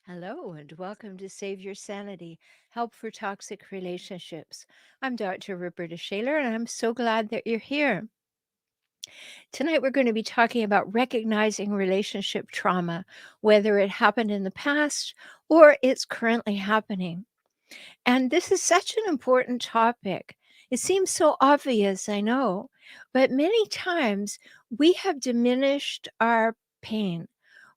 Hello, and welcome to Save Your Sanity Help for Toxic Relationships. I'm Dr. Rhoberta Shaler, and I'm so glad that you're here. Tonight, we're going to be talking about recognizing relationship trauma, whether it happened in the past or it's currently happening. And this is such an important topic. It seems so obvious, I know, but many times we have diminished our pain.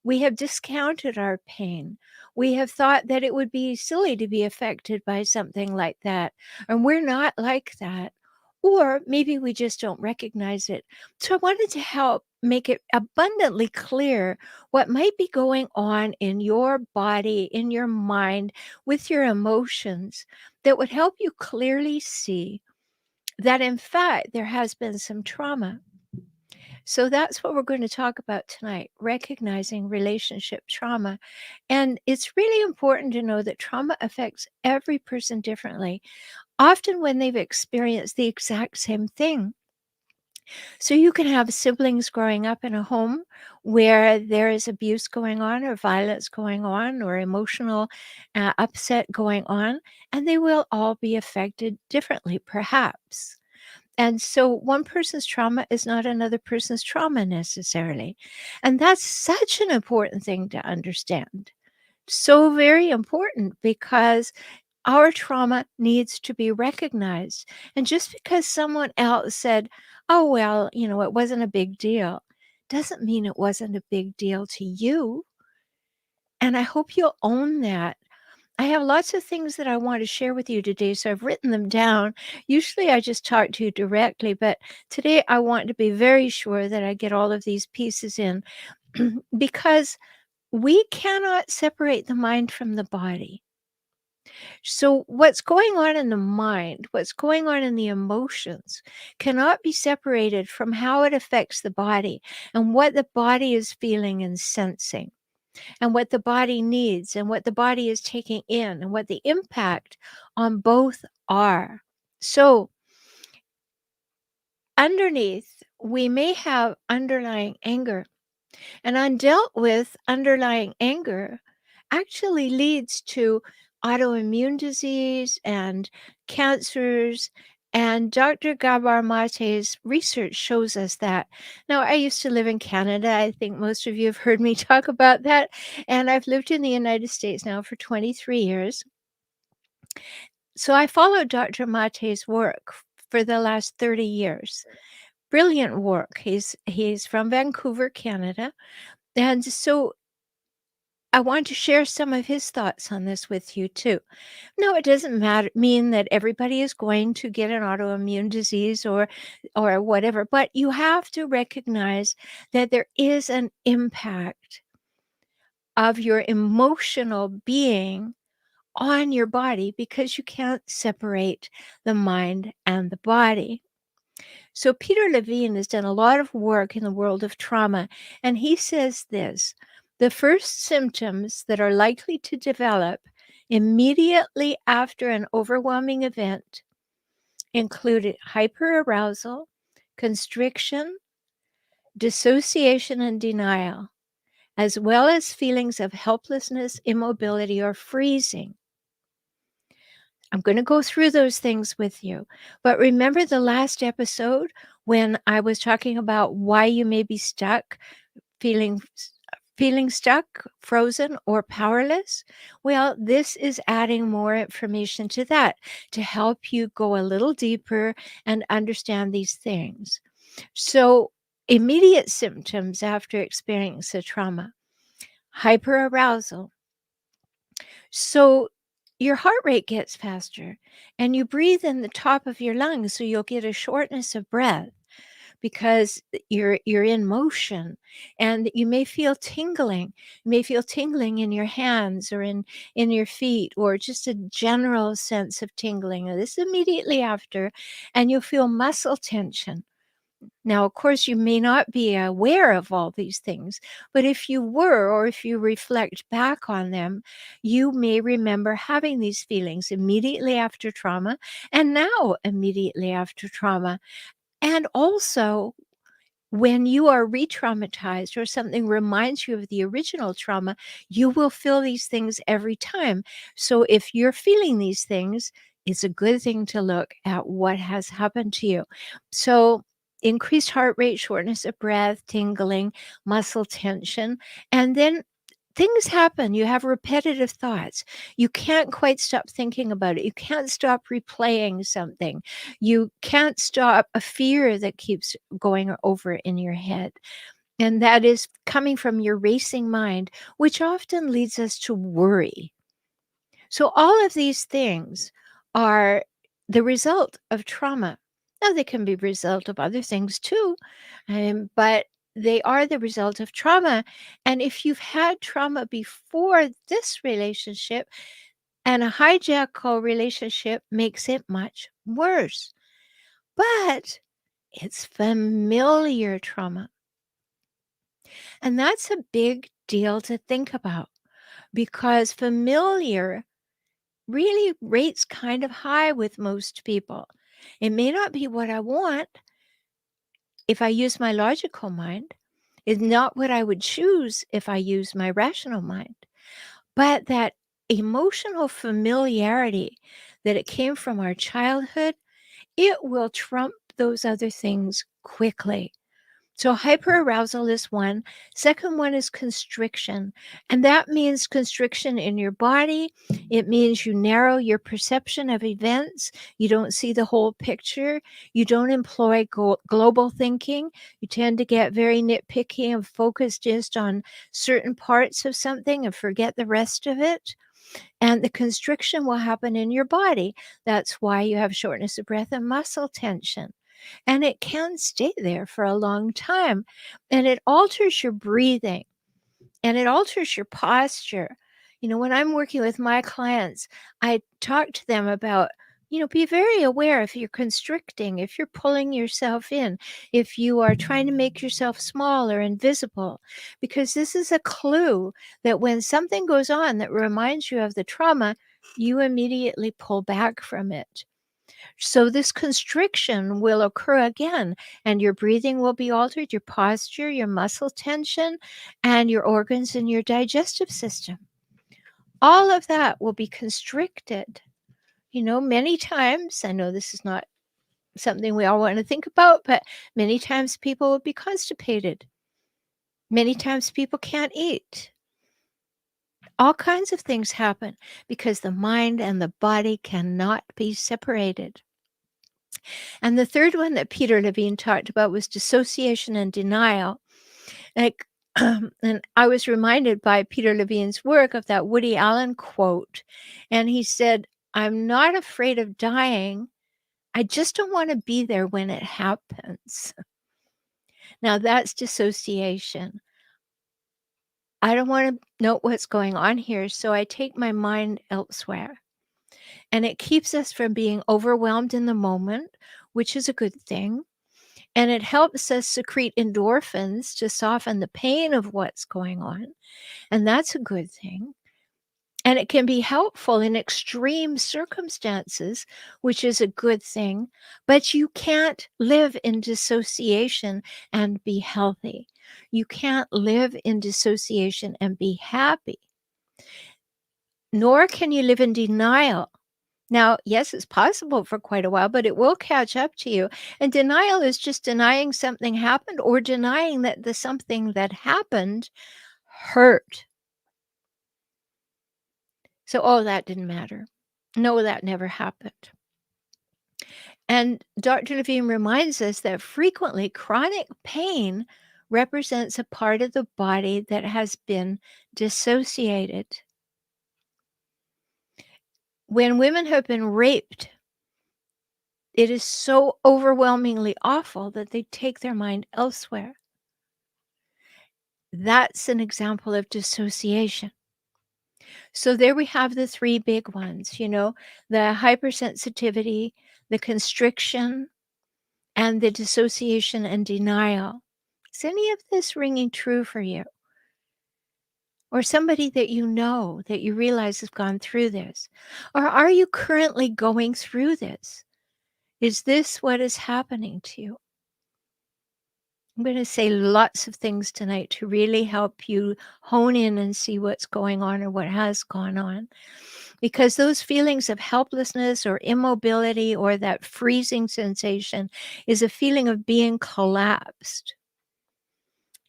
We have discounted our pain. We have thought that it would be silly to be affected by something like that. And we're not like that. Or maybe we just don't recognize it. So I wanted to help make it abundantly clear what might be going on in your body, in your mind, with your emotions that would help you clearly see that, in fact, there has been some trauma. So that's what we're going to talk about tonight, recognizing relationship trauma. And it's really important to know that trauma affects every person differently, often when they've experienced the exact same thing. So you can have siblings growing up in a home where there is abuse going on or violence going on or emotional upset going on, and they will all be affected differently, perhaps. And so one person's trauma is not another person's trauma necessarily. And that's such an important thing to understand. So very important because our trauma needs to be recognized. And just because someone else said, oh, well, it wasn't a big deal, doesn't mean it wasn't a big deal to you. And I hope you'll own that. I have lots of things that I want to share with you today, so I've written them down. Usually I just talk to you directly, but today I want to be very sure that I get all of these pieces in because we cannot separate the mind from the body. So, what's going on in the mind, what's going on in the emotions, cannot be separated from how it affects the body and what the body is feeling and sensing, and what the body needs, and what the body is taking in, and what the impact on both are. So, underneath, we may have underlying anger, and undealt with underlying anger actually leads to autoimmune disease and cancers. And Dr. Gabor Mate's research shows us that. Now, I used to live in Canada. I think most of you have heard me talk about that. And I've lived in the United States now for 23 years. So I followed Dr. Mate's work for the last 30 years. Brilliant work. He's from Vancouver, Canada. And so I want to share some of his thoughts on this with you too. No, it doesn't mean that everybody is going to get an autoimmune disease or whatever, but you have to recognize that there is an impact of your emotional being on your body because you can't separate the mind and the body. So Peter Levine has done a lot of work in the world of trauma, and he says this: the first symptoms that are likely to develop immediately after an overwhelming event included hyperarousal, constriction, dissociation and denial, as well as feelings of helplessness, immobility, or freezing. I'm going to go through those things with you. But remember the last episode when I was talking about why you may be stuck, feeling stuck, frozen, or powerless? Well, this is adding more information to that to help you go a little deeper and understand these things. So, immediate symptoms after experiencing a trauma: hyperarousal. So your heart rate gets faster and you breathe in the top of your lungs, so you'll get a shortness of breath because you're in motion. And you may feel tingling. You may feel tingling in your hands or in your feet, or just a general sense of tingling. And this is immediately after, and you'll feel muscle tension. Now, of course, you may not be aware of all these things, but if you were, or if you reflect back on them, you may remember having these feelings immediately after trauma and now immediately after trauma. And also, When you are re-traumatized or something reminds you of the original trauma, you will feel these things every time. So if you're feeling these things, it's a good thing to look at what has happened to you. So increased heart rate, shortness of breath, tingling, muscle tension, and then things happen. You have repetitive thoughts. You can't quite stop thinking about it. You can't stop replaying something. You can't stop a fear that keeps going over in your head. And that is coming from your racing mind, which often leads us to worry. So, all of these things are the result of trauma. Now, they can be result of other things too, but they are the result of trauma. And if you've had trauma before this relationship, and a hijackal relationship makes it much worse. But it's familiar trauma. And that's a big deal to think about because familiar really rates kind of high with most people. It may not be what I want if I use my logical mind. It's not what I would choose if I use my rational mind. But that emotional familiarity that it came from our childhood, it will trump those other things quickly. So hyperarousal is one. Second one is constriction. And that means constriction in your body. It means you narrow your perception of events. You don't see the whole picture. You don't employ global thinking. You tend to get very nitpicky and focus just on certain parts of something and forget the rest of it. And the constriction will happen in your body. That's why you have shortness of breath and muscle tension. And it can stay there for a long time. And it alters your breathing and it alters your posture. When I'm working with my clients, I talk to them about, be very aware if you're constricting, if you're pulling yourself in, if you are trying to make yourself small or invisible, because this is a clue that when something goes on that reminds you of the trauma, you immediately pull back from it. So this constriction will occur again, and your breathing will be altered, your posture, your muscle tension, and your organs and your digestive system. All of that will be constricted. Many times, I know this is not something we all want to think about, but many times people will be constipated. Many times people can't eat. All kinds of things happen because the mind and the body cannot be separated. And the third one that Peter Levine talked about was dissociation and denial. Like, and I was reminded by Peter Levine's work of that Woody Allen quote. And he said, "I'm not afraid of dying. I just don't want to be there when it happens." Now, that's dissociation. I don't want to know what's going on here, so I take my mind elsewhere. And it keeps us from being overwhelmed in the moment, which is a good thing. And it helps us secrete endorphins to soften the pain of what's going on. And that's a good thing. And it can be helpful in extreme circumstances, which is a good thing. But you can't live in dissociation and be healthy. You can't live in dissociation and be happy. Nor can you live in denial. Now, yes, it's possible for quite a while, but it will catch up to you. And denial is just denying something happened or denying that the something that happened hurt. So, oh, that didn't matter. No, that never happened. And Dr. Levine reminds us that frequently chronic pain represents a part of the body that has been dissociated. When women have been raped, it is so overwhelmingly awful that they take their mind elsewhere. That's an example of dissociation. So there we have the three big ones, the hypersensitivity, the constriction, and the dissociation and denial. Is any of this ringing true for you? Or somebody that that you realize has gone through this? Or are you currently going through this? Is this what is happening to you? I'm going to say lots of things tonight to really help you hone in and see what's going on or what has gone on. Because those feelings of helplessness or immobility or that freezing sensation is a feeling of being collapsed.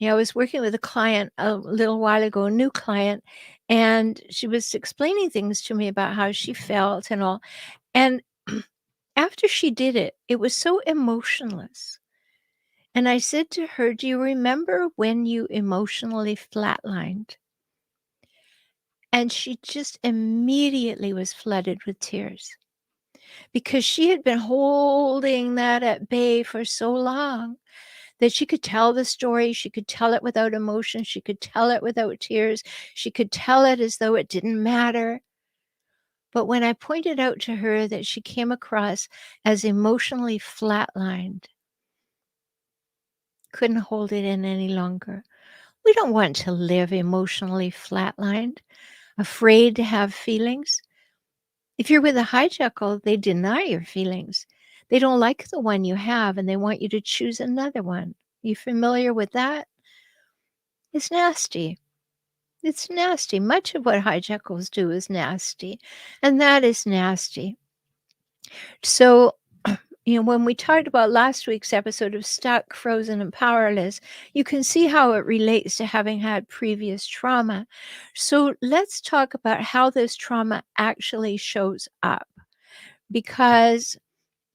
I was working with a client a little while ago, a new client, and she was explaining things to me about how she felt and all. And after she did it, it was so emotionless. And I said to her, "Do you remember when you emotionally flatlined?" And she just immediately was flooded with tears because she had been holding that at bay for so long that she could tell the story. She could tell it without emotion. She could tell it without tears. She could tell it as though it didn't matter. But when I pointed out to her that she came across as emotionally flatlined, couldn't hold it in any longer. We don't want to live emotionally flatlined, afraid to have feelings. If you're with a hijackal, they deny your feelings. They don't like the one you have and they want you to choose another one. You familiar with that? It's nasty. It's nasty. Much of what hijackals do is nasty, and that is nasty. So, when we talked about last week's episode of Stuck, Frozen, and Powerless, you can see how it relates to having had previous trauma. So, let's talk about how this trauma actually shows up, because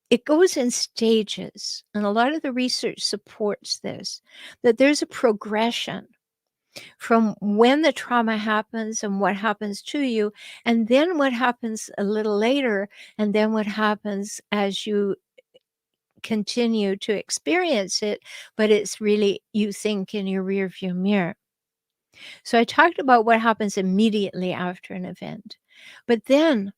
it goes in stages, and a lot of the research supports this, that there's a progression from when the trauma happens and what happens to you, and then what happens a little later, and then what happens as you continue to experience it, but it's really, you think, in your rearview mirror. So I talked about what happens immediately after an event, but then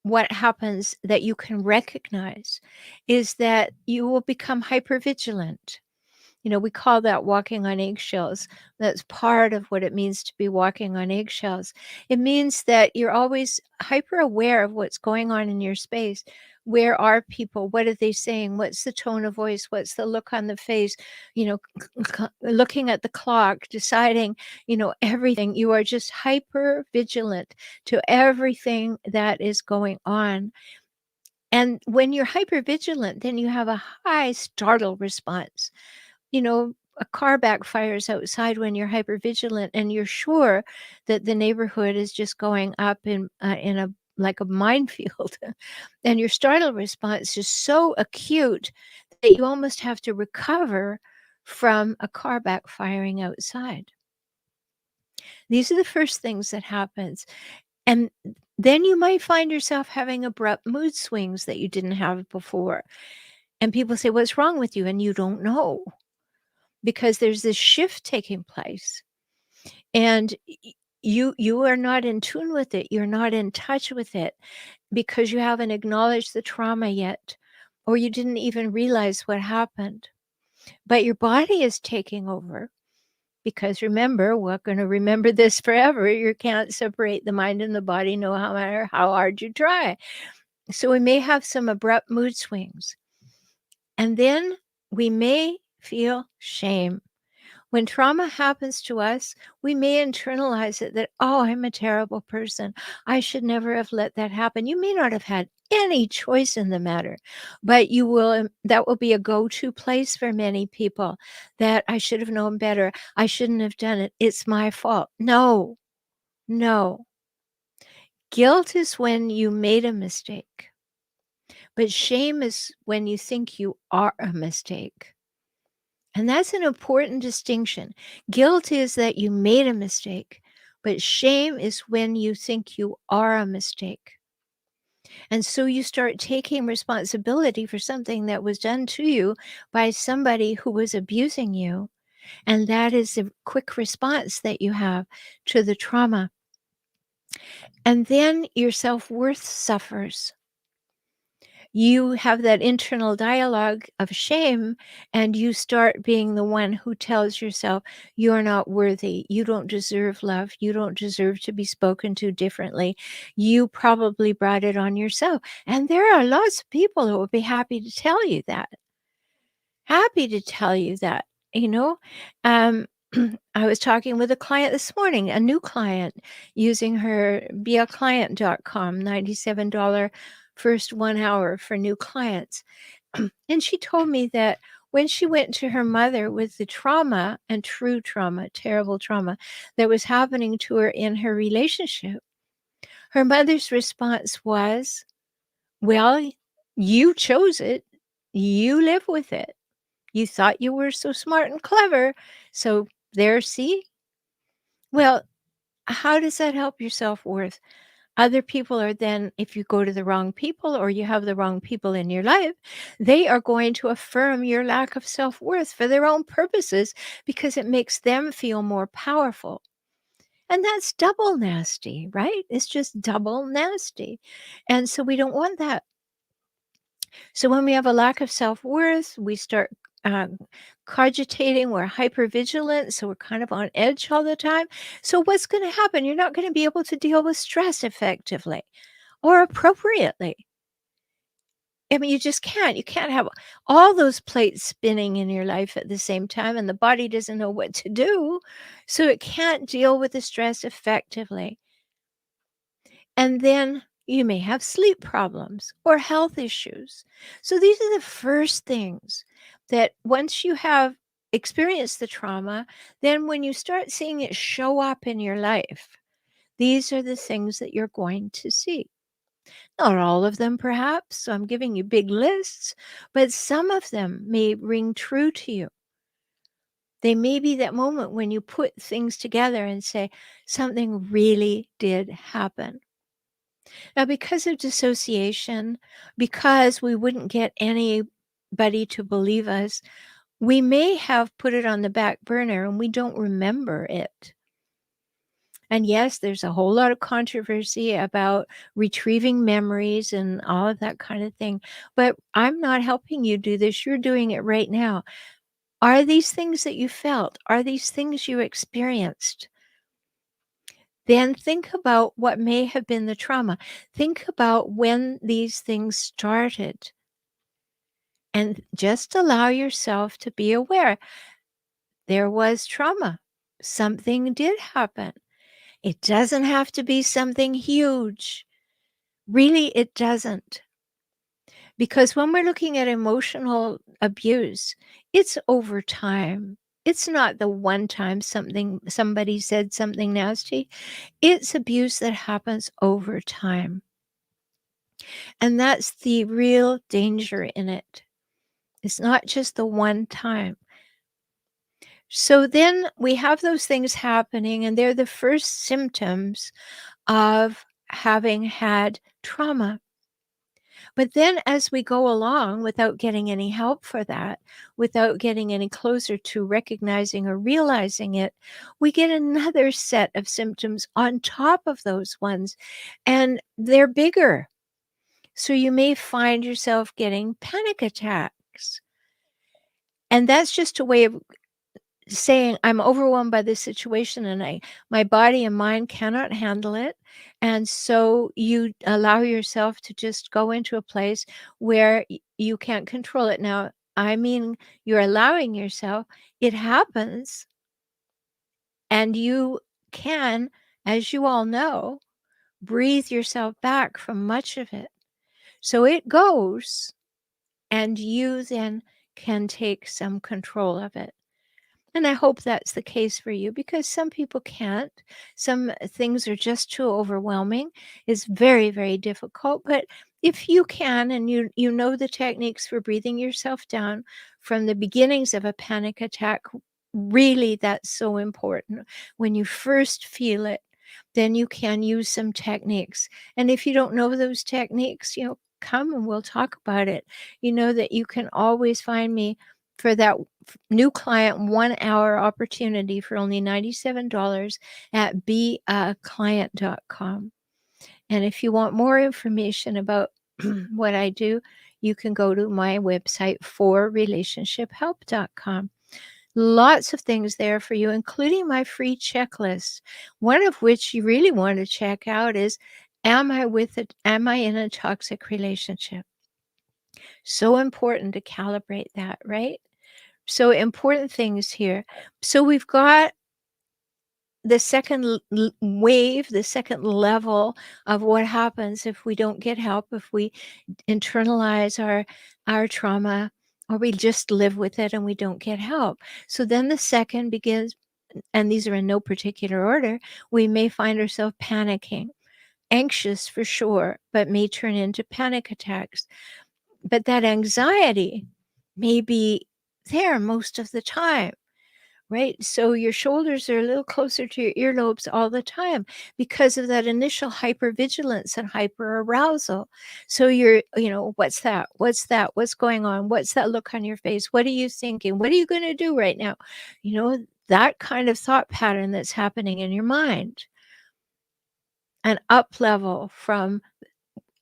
what happens that you can recognize is that you will become hypervigilant. We call that walking on eggshells. That's part of what it means to be walking on eggshells. It means that you're always hyper aware of what's going on in your space. Where are people? What are they saying? What's the tone of voice? What's the look on the face? Looking at the clock, deciding, everything. You are just hyper vigilant to everything that is going on. And when you're hyper vigilant, then you have a high startle response. A car backfires outside when you're hypervigilant and you're sure that the neighborhood is just going up in a like a minefield. And your startle response is so acute that you almost have to recover from a car backfiring outside. These are the first things that happens. And then you might find yourself having abrupt mood swings that you didn't have before. And people say, "What's wrong with you?" And you don't know, because there's this shift taking place, and you are not in tune with it. You're not in touch with it because you haven't acknowledged the trauma yet, or you didn't even realize what happened. But your body is taking over, because remember, we're going to remember this forever. You can't separate the mind and the body, no matter how hard you try. So we may have some abrupt mood swings, and then we may feel shame. When trauma happens to us, we may internalize it that, "Oh, I'm a terrible person. I should never have let that happen." You may not have had any choice in the matter, but that will be a go-to place for many people, that "I should have known better. I shouldn't have done it. It's my fault." No, no. Guilt is when you made a mistake, but shame is when you think you are a mistake. And that's an important distinction. Guilt is that you made a mistake, but shame is when you think you are a mistake. And so you start taking responsibility for something that was done to you by somebody who was abusing you. And that is a quick response that you have to the trauma. And then your self-worth suffers. You have that internal dialogue of shame, and you start being the one who tells yourself, "You're not worthy. You don't deserve love. You don't deserve to be spoken to differently. You probably brought it on yourself." And there are lots of people who will be happy to tell you that. Happy to tell you that, you know, um, I was talking with a client this morning, a new client, using her beaclient.com, $97 first 1 hour for new clients. And she told me that when she went to her mother with the trauma and true trauma, terrible trauma that was happening to her in her relationship, her mother's response was, "Well, you chose it. You live with it. You thought you were so smart and clever. So there, see?" Well, how does that help your self-worth? Other people are then, if you go to the wrong people or you have the wrong people in your life, they are going to affirm your lack of self-worth for their own purposes because it makes them feel more powerful. And that's double nasty, right? It's just double nasty. And so we don't want that. So when we have a lack of self-worth, we start um, cogitating, we're hypervigilant, so we're kind of on edge all the time. So what's going to happen? You're not going to be able to deal with stress effectively or appropriately. I mean, you just can't. You can't have all those plates spinning in your life at the same time, and the body doesn't know what to do. So it can't deal with the stress effectively. And then you may have sleep problems or health issues. So these are the first things that once you have experienced the trauma, then when you start seeing it show up in your life, these are the things that you're going to see. Not all of them, perhaps. So I'm giving you big lists, but some of them may ring true to you. They may be that moment when you put things together and say, something really did happen. Now, because of dissociation, because we wouldn't get anybody to believe us, we may have put it on the back burner and we don't remember it. And yes, there's a whole lot of controversy about retrieving memories and all of that kind of thing. But I'm not helping you do this. You're doing it right now. Are these things that you felt? Are these things you experienced? Then think about what may have been the trauma. Think about when these things started and just allow yourself to be aware. There was trauma. Something did happen. It doesn't have to be something huge. Really, it doesn't. Because when we're looking at emotional abuse, it's over time. It's not the one time somebody said something nasty. It's abuse that happens over time. And that's the real danger in it. It's not just the one time. So then we have those things happening, and they're the first symptoms of having had trauma. But then as we go along without getting any help for that, without getting any closer to recognizing or realizing it, we get another set of symptoms on top of those ones, and they're bigger. So you may find yourself getting panic attacks. And that's just a way of saying, I'm overwhelmed by this situation and my body and mind cannot handle it. And so you allow yourself to just go into a place where you can't control it. Now, I mean, you're allowing yourself, it happens, and you can, as you all know, breathe yourself back from much of it. So it goes, and you then can take some control of it. And I hope that's the case for you because some people can't. Some things are just too overwhelming. It's very, very difficult. But if you can and you know the techniques for breathing yourself down from the beginnings of a panic attack, really that's so important. When you first feel it, then you can use some techniques. And if you don't know those techniques, come and we'll talk about it. You know that you can always find me for that new client 1 hour opportunity for only $97 at beaclient.com. And if you want more information about what I do, you can go to my website forrelationshiphelp.com. Lots of things there for you, including my free checklist. One of which you really want to check out is, am I in a toxic relationship? So important to calibrate that, right? So important things here. So we've got the second wave, the second level of what happens if we don't get help, if we internalize our trauma, or we just live with it and we don't get help. So then the second begins, and these are in no particular order. We may find ourselves panicking, anxious for sure, but may turn into panic attacks. But that anxiety may be there most of the time, right? So your shoulders are a little closer to your earlobes all the time because of that initial hypervigilance and hyperarousal. So what's that? What's that? What's going on? What's that look on your face? What are you thinking? What are you going to do right now? That kind of thought pattern that's happening in your mind. An up level from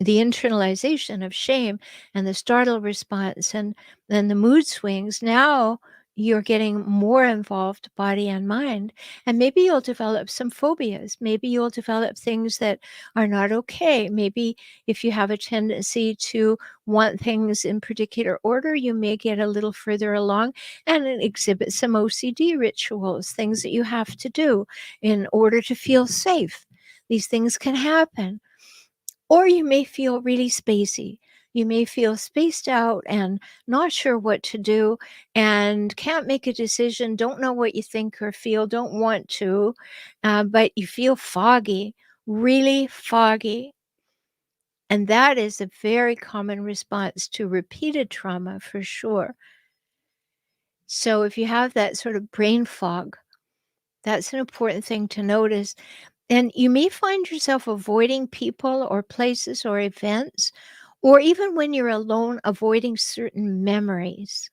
the internalization of shame and the startle response and then the mood swings. Now you're getting more involved, body and mind, and maybe you'll develop some phobias. Maybe you'll develop things that are not okay. Maybe if you have a tendency to want things in particular order, you may get a little further along and exhibit some OCD rituals, things that you have to do in order to feel safe. These things can happen. Or you may feel really spacey. You may feel spaced out and not sure what to do and can't make a decision, don't know what you think or feel, don't want to, but you feel foggy, really foggy. And that is a very common response to repeated trauma for sure. So if you have that sort of brain fog, that's an important thing to notice. And you may find yourself avoiding people or places or events, or even when you're alone, avoiding certain memories.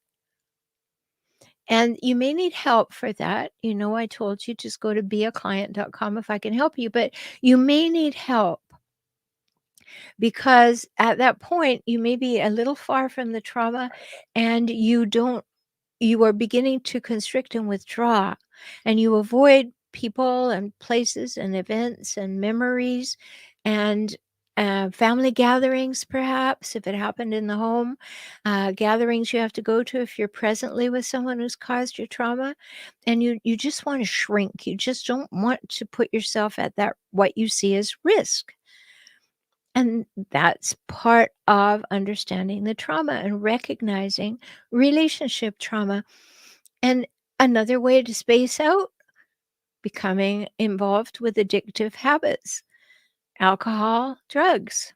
And you may need help for that. I told you just go to beaclient.com if I can help you, but you may need help because at that point you may be a little far from the trauma and you are beginning to constrict and withdraw, and you avoid people and places and events and memories and family gatherings, perhaps, if it happened in the home, gatherings you have to go to if you're presently with someone who's caused your trauma, and you just want to shrink. You just don't want to put yourself at that, what you see as risk. And that's part of understanding the trauma and recognizing relationship trauma. And another way to space out, becoming involved with addictive habits, alcohol, drugs.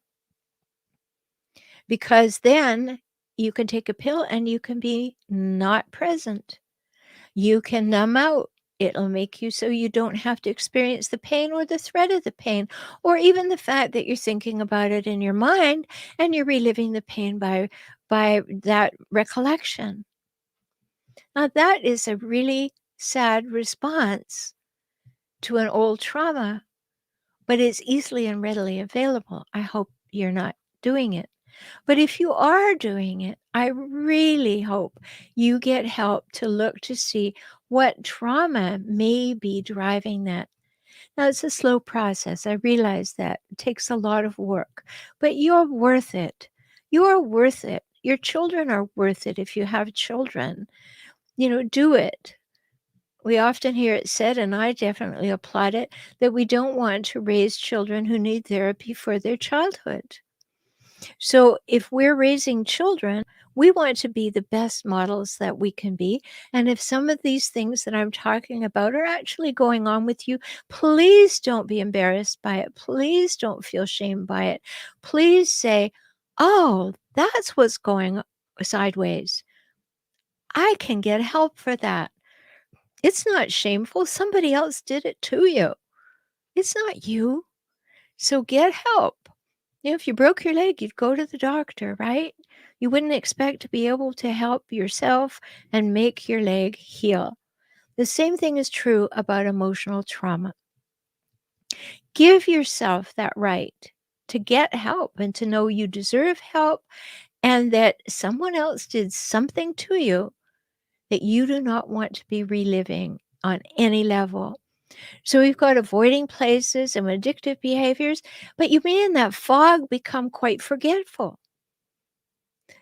Because then you can take a pill and you can be not present. You can numb out. It'll make you so you don't have to experience the pain or the threat of the pain, or even the fact that you're thinking about it in your mind and you're reliving the pain by that recollection. Now, that is a really sad response to an old trauma, but it's easily and readily available. I hope you're not doing it. But if you are doing it, I really hope you get help to look to see what trauma may be driving that. Now, it's a slow process. I realize that. It takes a lot of work, but you're worth it. You're worth it. Your children are worth it if you have children. Do it. We often hear it said, and I definitely applaud it, that we don't want to raise children who need therapy for their childhood. So if we're raising children, we want to be the best models that we can be. And if some of these things that I'm talking about are actually going on with you, please don't be embarrassed by it. Please don't feel shame by it. Please say, oh, that's what's going sideways. I can get help for that. It's not shameful. Somebody else did it to you. It's not you. So get help. If you broke your leg, you'd go to the doctor, right? You wouldn't expect to be able to help yourself and make your leg heal. The same thing is true about emotional trauma. Give yourself that right to get help and to know you deserve help and that someone else did something to you that you do not want to be reliving on any level. So we've got avoiding places and addictive behaviors, but you may in that fog become quite forgetful.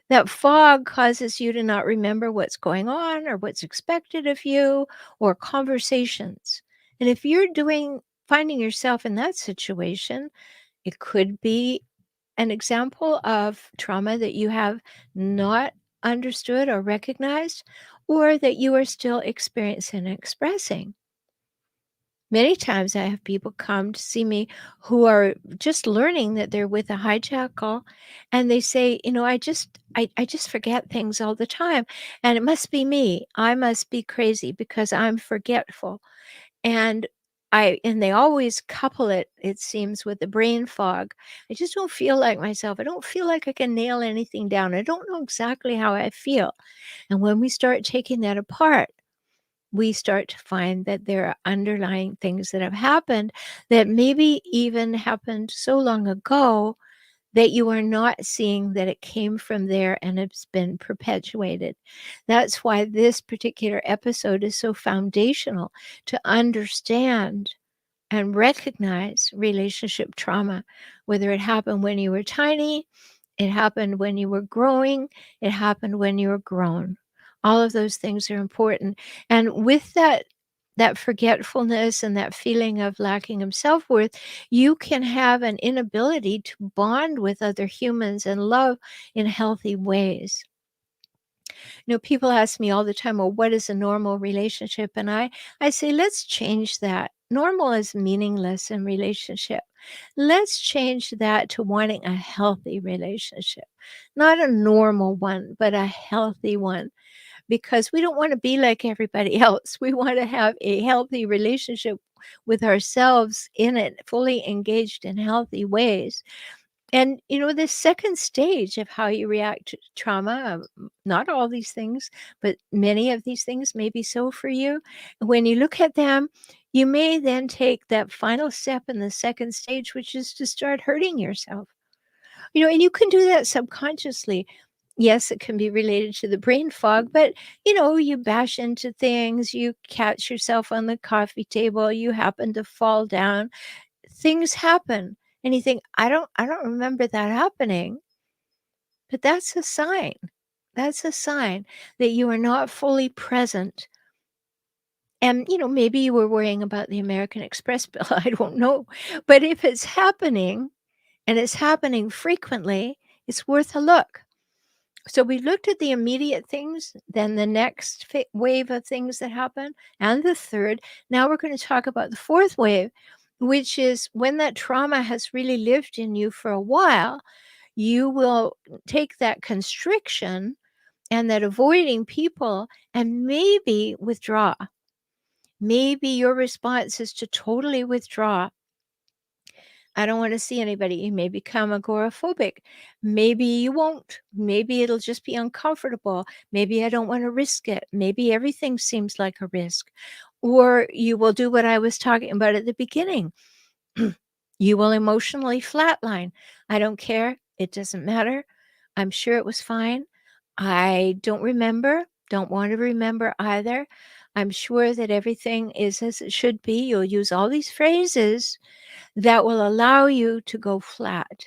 That fog causes you to not remember what's going on or what's expected of you or conversations. And if you're finding yourself in that situation, it could be an example of trauma that you have not understood or recognized, or that you are still experiencing and expressing. Many times I have people come to see me who are just learning that they're with a hijackal, and they say, I just forget things all the time, and it must be me. I must be crazy because I'm forgetful. And they always couple it seems, with the brain fog. I just don't feel like myself. I don't feel like I can nail anything down. I don't know exactly how I feel. And when we start taking that apart, we start to find that there are underlying things that have happened that maybe even happened so long ago that you are not seeing that it came from there and it's been perpetuated. That's why this particular episode is so foundational, to understand and recognize relationship trauma, whether it happened when you were tiny, it happened when you were growing, it happened when you were grown. All of those things are important. And with that forgetfulness and that feeling of lacking of self-worth, you can have an inability to bond with other humans and love in healthy ways. People ask me all the time, well, what is a normal relationship? And I say, let's change that. Normal is meaningless in relationship. Let's change that to wanting a healthy relationship, not a normal one, but a healthy one, because we don't want to be like everybody else. We want to have a healthy relationship with ourselves in it, fully engaged in healthy ways. And, the second stage of how you react to trauma, not all these things, but many of these things may be so for you. When you look at them, you may then take that final step in the second stage, which is to start hurting yourself. And you can do that subconsciously. Yes, it can be related to the brain fog, but you bash into things, you catch yourself on the coffee table, you happen to fall down, things happen, and you think, I don't remember that happening. But that's a sign. That's a sign that you are not fully present. And, maybe you were worrying about the American Express bill, I don't know. But if it's happening, and it's happening frequently, it's worth a look. So we looked at the immediate things, then the next wave of things that happen, and the third. Now we're going to talk about the fourth wave, which is when that trauma has really lived in you for a while. You will take that constriction and that avoiding people and maybe withdraw. Maybe your response is to totally withdraw. I don't want to see anybody. You may become agoraphobic. Maybe you won't. Maybe it'll just be uncomfortable. Maybe I don't want to risk it. Maybe everything seems like a risk. Or you will do what I was talking about at the beginning. You will emotionally flatline. I don't care. It doesn't matter. I'm sure it was fine. I don't remember. Don't want to remember either. I'm sure that everything is as it should be. You'll use all these phrases that will allow you to go flat.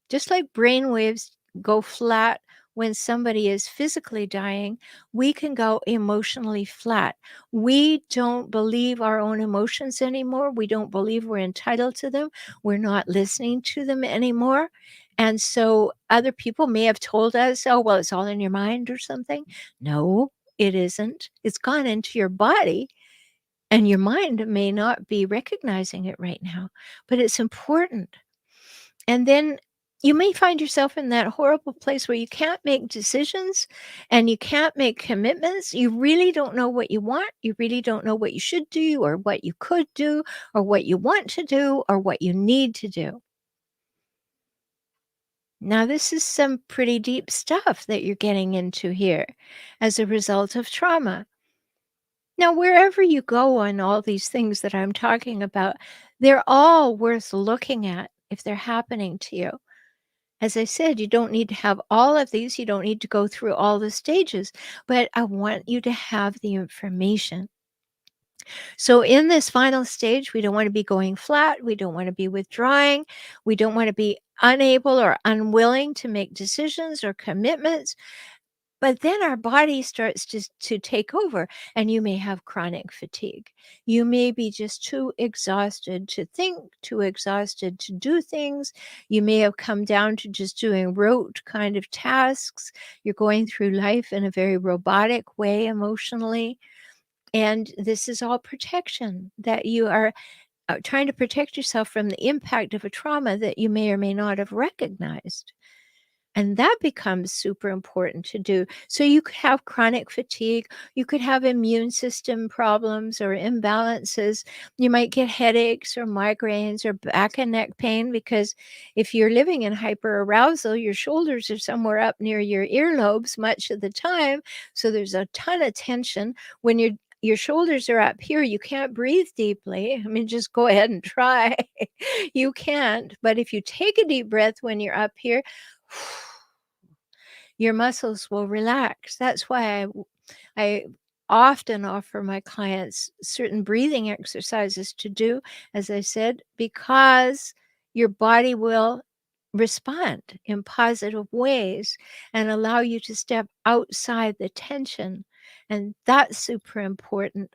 Just like brain waves go flat when somebody is physically dying, we can go emotionally flat. We don't believe our own emotions anymore. We don't believe we're entitled to them. We're not listening to them anymore. And so other people may have told us, oh, well, it's all in your mind or something. No, it isn't. It's gone into your body. And your mind may not be recognizing it right now, but it's important. And then you may find yourself in that horrible place where you can't make decisions and you can't make commitments. You really don't know what you want. You really don't know what you should do or what you could do or what you want to do or what you need to do. Now, this is some pretty deep stuff that you're getting into here as a result of trauma. Now, wherever you go on all these things that I'm talking about, they're all worth looking at if they're happening to you. As I said, you don't need to have all of these. You don't need to go through all the stages, but I want you to have the information. So in this final stage, we don't want to be going flat. We don't want to be withdrawing. We don't want to be unable or unwilling to make decisions or commitments. But then our body starts to take over, and you may have chronic fatigue. You may be just too exhausted to think, too exhausted to do things. You may have come down to just doing rote kind of tasks. You're going through life in a very robotic way emotionally. And this is all protection that you are trying to protect yourself from the impact of a trauma that you may or may not have recognized. And that becomes super important to do. So you could have chronic fatigue, you could have immune system problems or imbalances. You might get headaches or migraines or back and neck pain, because if you're living in hyperarousal, your shoulders are somewhere up near your earlobes much of the time. So there's a ton of tension. When your shoulders are up here, you can't breathe deeply. I mean, just go ahead and try. You can't. But if you take a deep breath when you're up here, your muscles will relax. That's why I often offer my clients certain breathing exercises to do, as I said, because your body will respond in positive ways and allow you to step outside the tension. And that's super important.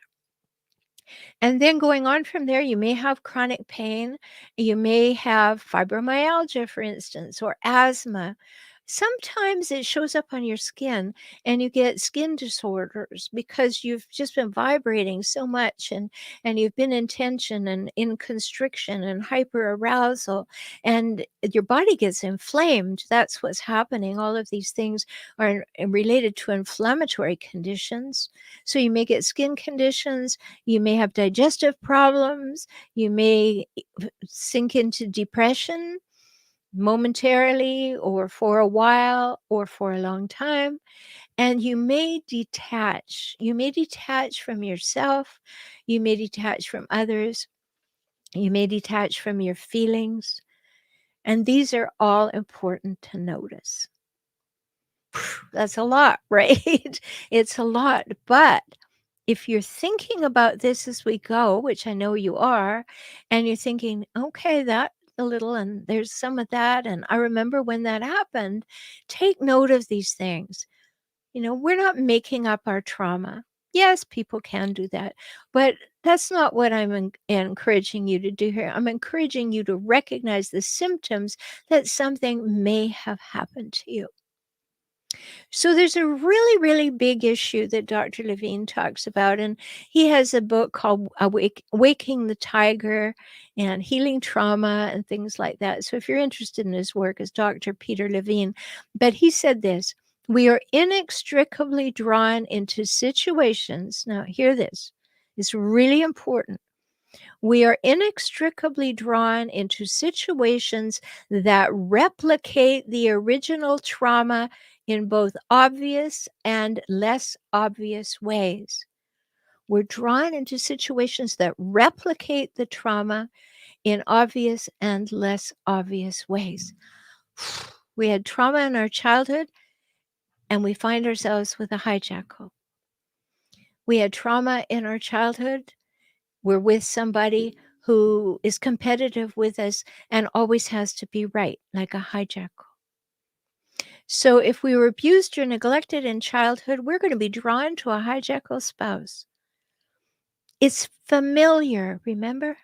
And then going on from there, you may have chronic pain. You may have fibromyalgia, for instance, or asthma. Sometimes it shows up on your skin and you get skin disorders because you've just been vibrating so much, and you've been in tension and in constriction and hyperarousal, and your body gets inflamed. That's what's happening. All of these things are related to inflammatory conditions. So you may get skin conditions, you may have digestive problems, you may sink into depression momentarily or for a while or for a long time, and you may detach. You may detach from yourself, you may detach from others, you may detach from your feelings, and these are all important to notice. That's a lot, right? It's a lot, but if you're thinking about this as we go, which I know you are, and you're thinking, okay, that a little, and there's some of that, and I remember when that happened, take note of these things. We're not making up our trauma. Yes, people can do that, but that's not what I'm encouraging you to do here. I'm encouraging you to recognize the symptoms that something may have happened to you. So there's a really, really big issue that Dr. Levine talks about, and he has a book called Waking the Tiger and Healing Trauma and things like that. So if you're interested in his work, it's Dr. Peter Levine. But he said this: we are inextricably drawn into situations. Now, hear this. It's really important. We are inextricably drawn into situations that replicate the original trauma in both obvious and less obvious ways. We're drawn into situations that replicate the trauma in obvious and less obvious ways. We had trauma in our childhood, and we find ourselves with a hijackal. We had trauma in our childhood. We're with somebody who is competitive with us and always has to be right, like a hijackal. So if we were abused or neglected in childhood, we're going to be drawn to a hijackal spouse. It's familiar, remember?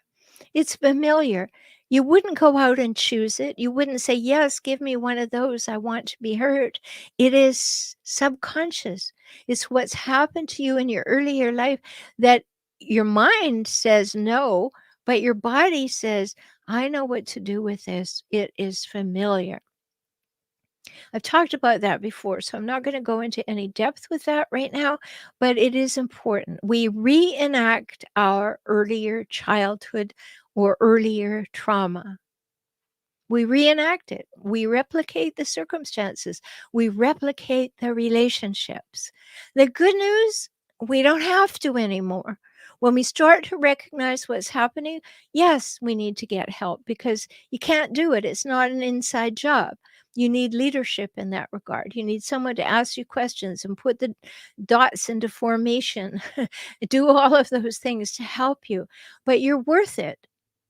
It's familiar. You wouldn't go out and choose it. You wouldn't say, yes, give me one of those. I want to be hurt. It is subconscious. It's what's happened to you in your earlier life that your mind says no, but your body says, I know what to do with this. It is familiar. I've talked about that before, so I'm not going to go into any depth with that right now, but it is important. We reenact our earlier childhood or earlier trauma. We reenact it. We replicate the circumstances. We replicate the relationships. The good news, we don't have to anymore. When we start to recognize what's happening, yes, we need to get help because you can't do it. It's not an inside job. You need leadership in that regard. You need someone to ask you questions and put the dots into formation, do all of those things to help you. But you're worth it.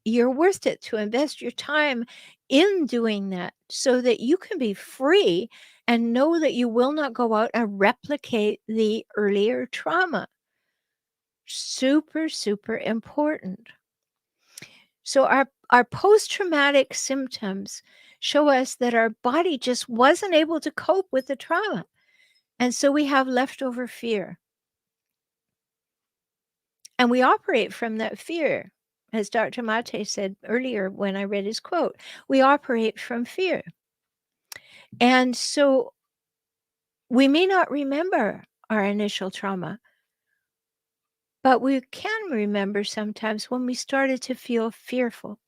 You're worth it to invest your time in doing that so that you can be free and know that you will not go out and replicate the earlier trauma. Super, super important. So our post-traumatic symptoms show us that our body just wasn't able to cope with the trauma. And so we have leftover fear. And we operate from that fear. As Dr. Mate said earlier when I read his quote, we operate from fear. And so we may not remember our initial trauma, but we can remember sometimes when we started to feel fearful,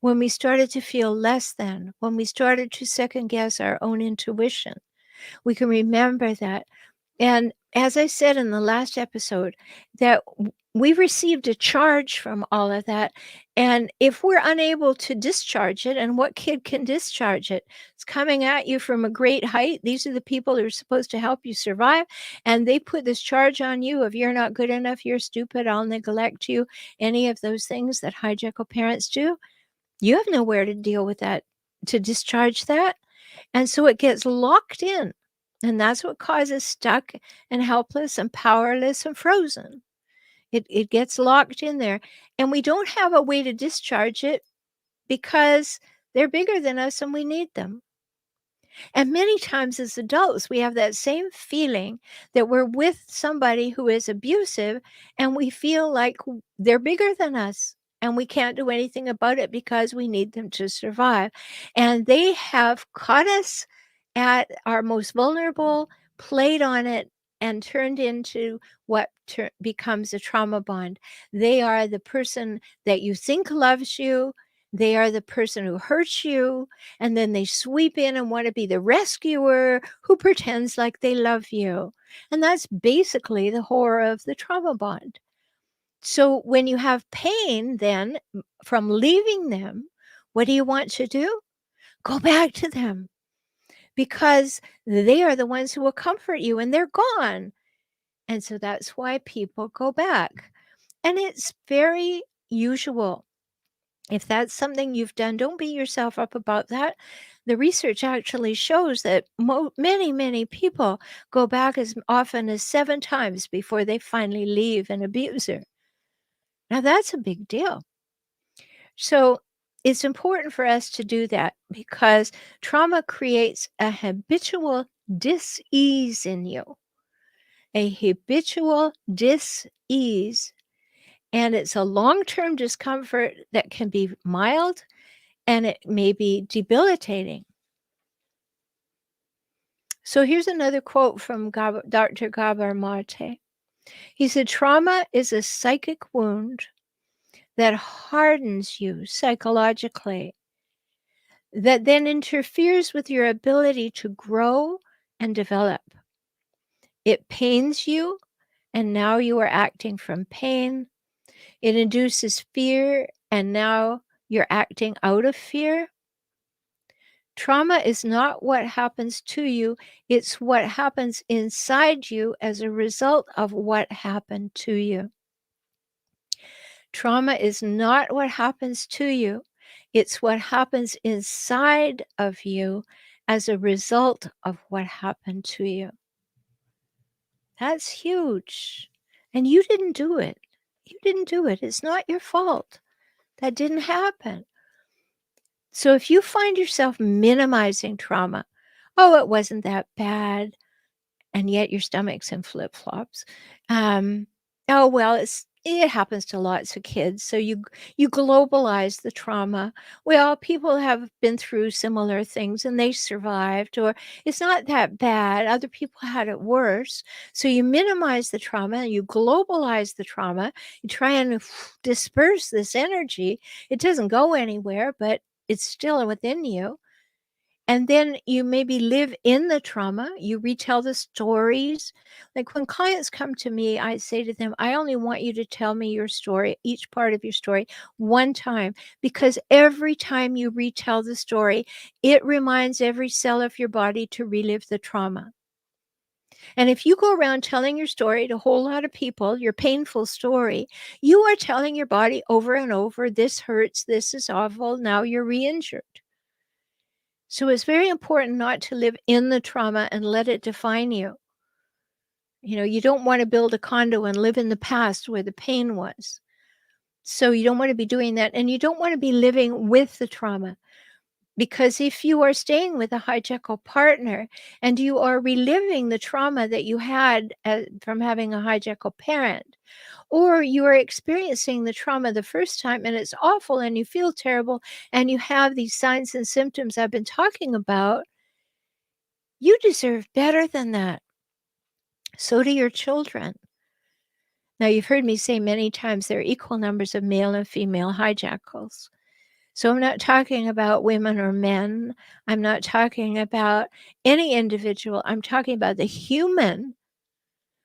when we started to feel less than, when we started to second guess our own intuition. We can remember that. And as I said in the last episode, that we received a charge from all of that. And if we're unable to discharge it, and what kid can discharge it? It's coming at you from a great height. These are the people who are supposed to help you survive. And they put this charge on you of you're not good enough, you're stupid, I'll neglect you, any of those things that hijackal parents do. You have nowhere to deal with that, to discharge that. And so it gets locked in. And that's what causes stuck and helpless and powerless and frozen. It gets locked in there. And we don't have a way to discharge it because they're bigger than us and we need them. And many times as adults, we have that same feeling that we're with somebody who is abusive and we feel like they're bigger than us and we can't do anything about it because we need them to survive. And they have caught us at our most vulnerable, played on it, and turned into what becomes a trauma bond. They are the person that you think loves you. They are the person who hurts you. And then they sweep in and want to be the rescuer who pretends like they love you. And that's basically the horror of the trauma bond. So when you have pain then from leaving them, what do you want to do? Go back to them because they are the ones who will comfort you and they're gone. And so that's why people go back. And it's very usual. If that's something you've done, don't beat yourself up about that. The research actually shows that many, many people go back as often as 7 times before they finally leave an abuser. Now, that's a big deal. So it's important for us to do that because trauma creates a habitual dis-ease in you, a habitual dis-ease. And it's a long-term discomfort that can be mild and it may be debilitating. So here's another quote from Dr. Gabor Mate. He said, trauma is a psychic wound that hardens you psychologically, that then interferes with your ability to grow and develop. It pains you, and now you are acting from pain. It induces fear, and now you're acting out of fear. Trauma is not what happens to you, it's what happens inside you as a result of what happened to you. Trauma is not what happens to you, it's what happens inside of you as a result of what happened to you. That's huge. And you didn't do it. You didn't do it. It's not your fault. That didn't happen. So if you find yourself minimizing trauma, oh, it wasn't that bad, and yet your stomach's in flip-flops. Oh, well, it happens to lots of kids. So you globalize the trauma. Well, people have been through similar things and they survived, or it's not that bad. Other people had it worse. So you minimize the trauma, you globalize the trauma, you try and disperse this energy. It doesn't go anywhere, but it's still within you. And then you maybe live in the trauma, you retell the stories. Like when clients come to me, I say to them, I only want you to tell me your story, each part of your story, one time, because every time you retell the story, it reminds every cell of your body to relive the trauma. And if you go around telling your story to a whole lot of people, your painful story, you are telling your body over and over, this hurts, this is awful, now you're re-injured. So it's very important not to live in the trauma and let it define you. You don't want to build a condo and live in the past where the pain was. So you don't want to be doing that. And you don't want to be living with the trauma. Because if you are staying with a hijackal partner and you are reliving the trauma that you had from having a hijackal parent, or you are experiencing the trauma the first time and it's awful and you feel terrible and you have these signs and symptoms I've been talking about, you deserve better than that. So do your children. Now, you've heard me say many times there are equal numbers of male and female hijackals. So I'm not talking about women or men. I'm not talking about any individual. I'm talking about the human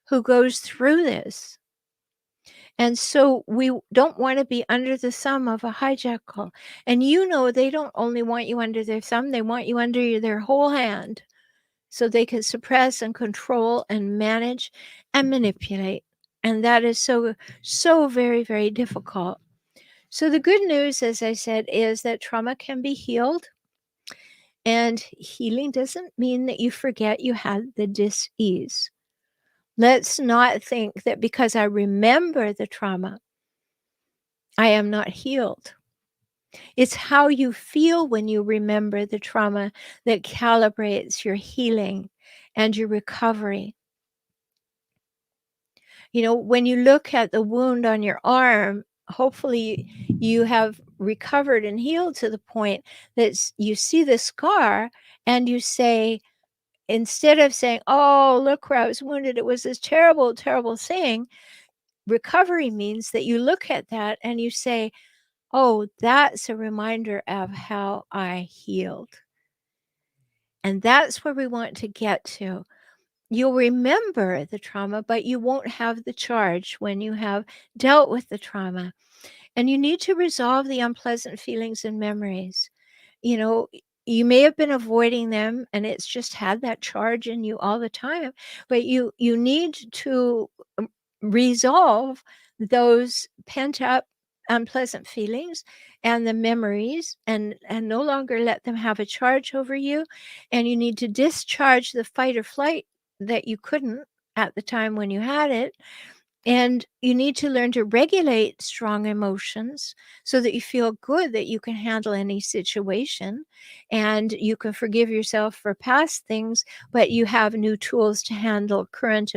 who goes through this. And so we don't want to be under the thumb of a hijackal. And they don't only want you under their thumb, they want you under their whole hand so they can suppress and control and manage and manipulate. And that is so, so very, very difficult. So the good news, as I said, is that trauma can be healed. And healing doesn't mean that you forget you had the dis-ease. Let's not think that because I remember the trauma, I am not healed. It's how you feel when you remember the trauma that calibrates your healing and your recovery. When you look at the wound on your arm, hopefully you have recovered and healed to the point that you see the scar and you say, instead of saying, oh, look where I was wounded, it was this terrible, terrible thing. Recovery means that you look at that and you say, oh, that's a reminder of how I healed. And that's where we want to get to. You'll remember the trauma, but you won't have the charge when you have dealt with the trauma. And you need to resolve the unpleasant feelings and memories. You may have been avoiding them and it's just had that charge in you all the time, but you need to resolve those pent up unpleasant feelings and the memories and no longer let them have a charge over you. And you need to discharge the fight or flight that you couldn't at the time when you had it. And you need to learn to regulate strong emotions so that you feel good that you can handle any situation and you can forgive yourself for past things, but you have new tools to handle current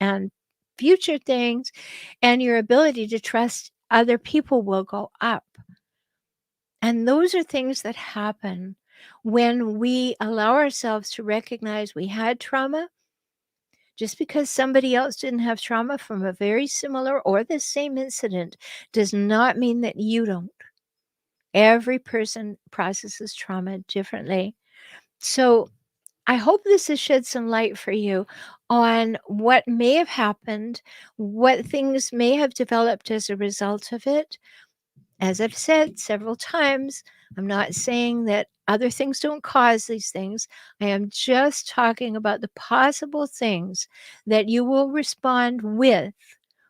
and future things, and your ability to trust other people will go up. And those are things that happen when we allow ourselves to recognize we had trauma. Just because somebody else didn't have trauma from a very similar or the same incident does not mean that you don't. Every person processes trauma differently. So I hope this has shed some light for you on what may have happened, what things may have developed as a result of it. As I've said several times, I'm not saying that other things don't cause these things. I am just talking about the possible things that you will respond with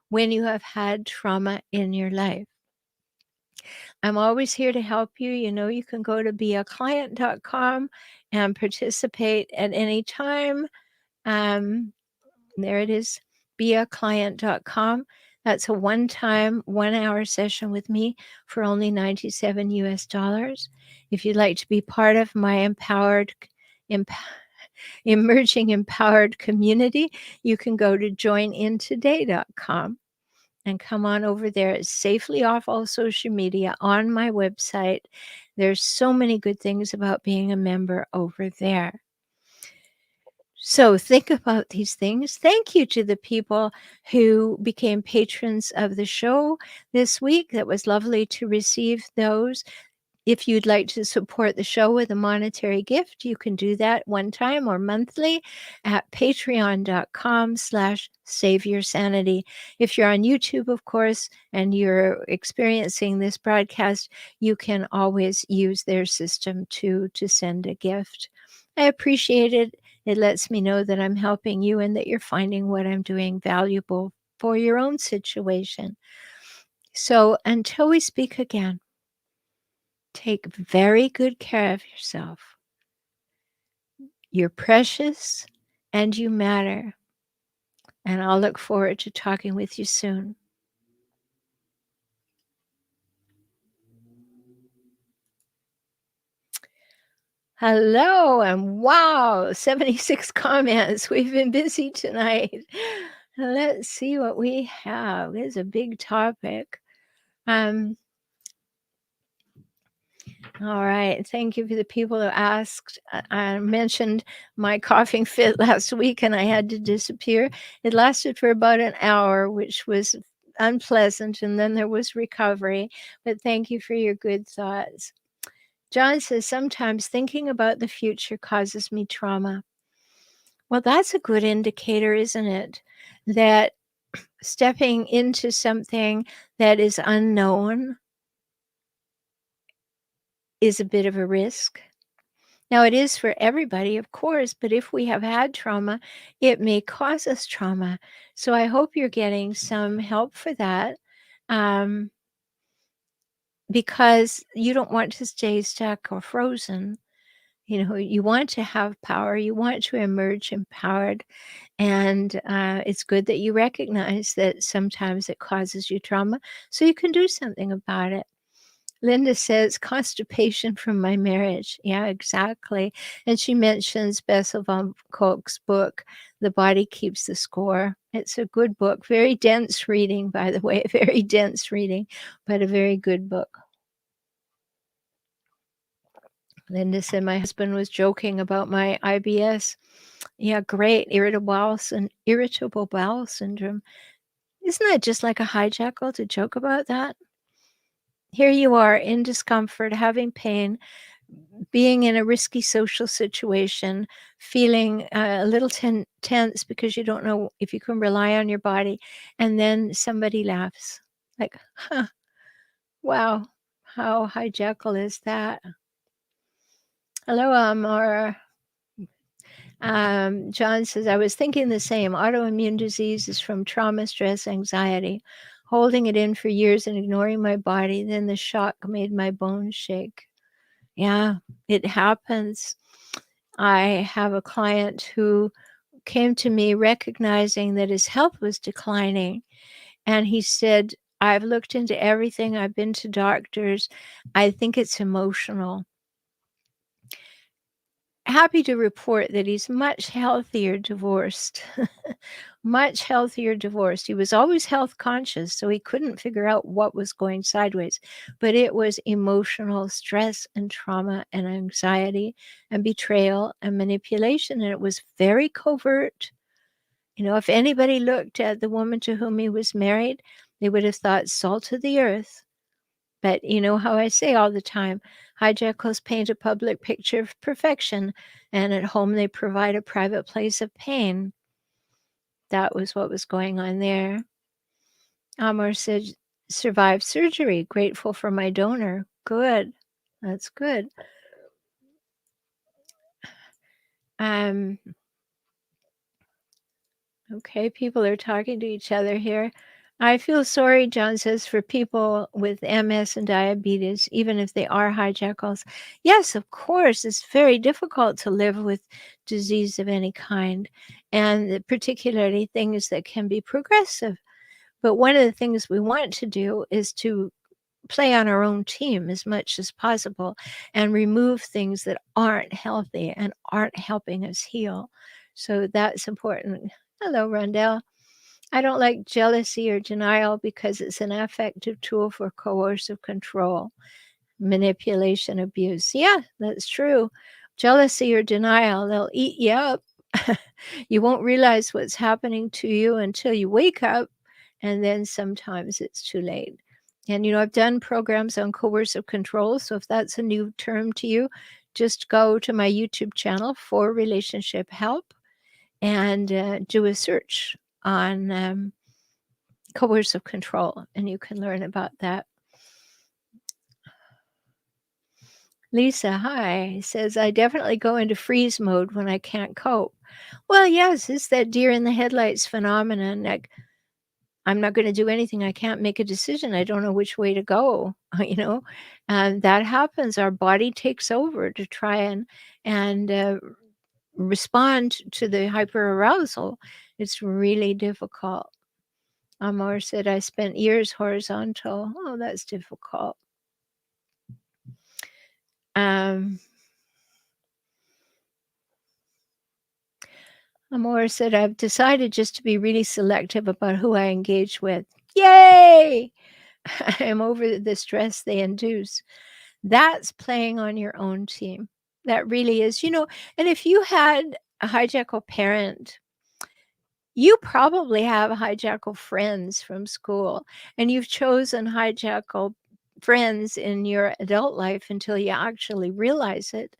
when you have had trauma in your life. I'm always here to help you. You can go to beaclient.com and participate at any time. There it is, beaclient.com. That's a one-time 1-hour session with me for only $97 US. If you'd like to be part of my emerging empowered community, you can go to joinintoday.com and come on over there. It's safely off all social media on my website. There's so many good things about being a member over there. So think about these things. Thank you to the people who became patrons of the show this week. That was lovely to receive those. If you'd like to support the show with a monetary gift, you can do that one time or monthly at patreon.com/saveyoursanity. If you're on YouTube, of course, and you're experiencing this broadcast, you can always use their system to send a gift. I appreciate it. It lets me know that I'm helping you and that you're finding what I'm doing valuable for your own situation. So until we speak again, take very good care of yourself. You're precious and you matter. And I'll look forward to talking with you soon. Hello, and wow, 76 comments. We've been busy tonight. Let's see what we have. It's a big topic. All right. Thank you for the people who asked. I mentioned my coughing fit last week and I had to disappear. It lasted for about an hour, which was unpleasant, and then there was recovery. But thank you for your good thoughts. John says, sometimes thinking about the future causes me trauma. Well, that's a good indicator, isn't it? That stepping into something that is unknown is a bit of a risk. Now, it is for everybody, of course, but if we have had trauma, it may cause us trauma. So I hope you're getting some help for that, because you don't want to stay stuck or frozen. You know, you want to have power, you want to emerge empowered. And it's good that you recognize that sometimes it causes you trauma so you can do something about it. Linda says, constipation from my marriage. Yeah, exactly. And she mentions Bessel von Kolk's book, The Body Keeps the Score. It's a good book. Very dense reading, by the way. Very dense reading, but a very good book. Linda said, my husband was joking about my IBS. Yeah, great. Irritable bowel syndrome. Isn't that just like a hijackal to joke about that? Here you are in discomfort, having pain, being in a risky social situation, feeling a little tense because you don't know if you can rely on your body, and then somebody laughs. Like, huh, wow, how hijackal is that? Hello, Amara. John says, I was thinking the same. Autoimmune disease is from trauma, stress, anxiety. Holding it in for years and ignoring my body, then the shock made my bones shake. Yeah, it happens. I have a client who came to me recognizing that his health was declining. And he said, I've looked into everything. I've been to doctors. I think it's emotional. Happy to report that he's much healthier divorced. Much healthier divorced. He was always health conscious, so he couldn't figure out what was going sideways. But it was emotional stress and trauma and anxiety and betrayal and manipulation. And it was very covert. You know, if anybody looked at the woman to whom he was married, they would have thought salt of the earth. But you know how I say all the time, hijackals paint a public picture of perfection, and at home they provide a private place of pain. That was what was going on there. Amor said, survived surgery, grateful for my donor. Good. That's good. Okay, people are talking to each other here. I feel sorry, John says, for people with MS and diabetes, even if they are hijackals. Yes, of course, it's very difficult to live with disease of any kind, and particularly things that can be progressive. But one of the things we want to do is to play on our own team as much as possible and remove things that aren't healthy and aren't helping us heal. So that's important. Hello, Rondell. I don't like jealousy or denial because it's an effective tool for coercive control, manipulation, abuse. Yeah, that's true. Jealousy or denial, they'll eat you up. You won't realize what's happening to you until you wake up, and then sometimes it's too late. And, I've done programs on coercive control. So if that's a new term to you, just go to my YouTube channel for relationship help and do a search on coercive control, and you can learn about that. Lisa, hi, says, I definitely go into freeze mode when I can't cope. Well, yes, it's that deer in the headlights phenomenon. Like, I'm not going to do anything. I can't make a decision. I don't know which way to go, and that happens. Our body takes over to try and respond to the hyperarousal. It's really difficult. Amor said, I spent years horizontal. Oh, that's difficult. Amor said, I've decided just to be really selective about who I engage with. Yay! I am over the stress they induce. That's playing on your own team. That really is, and if you had a hijackal parent, you probably have hijackal friends from school, and you've chosen hijackal friends in your adult life until you actually realize it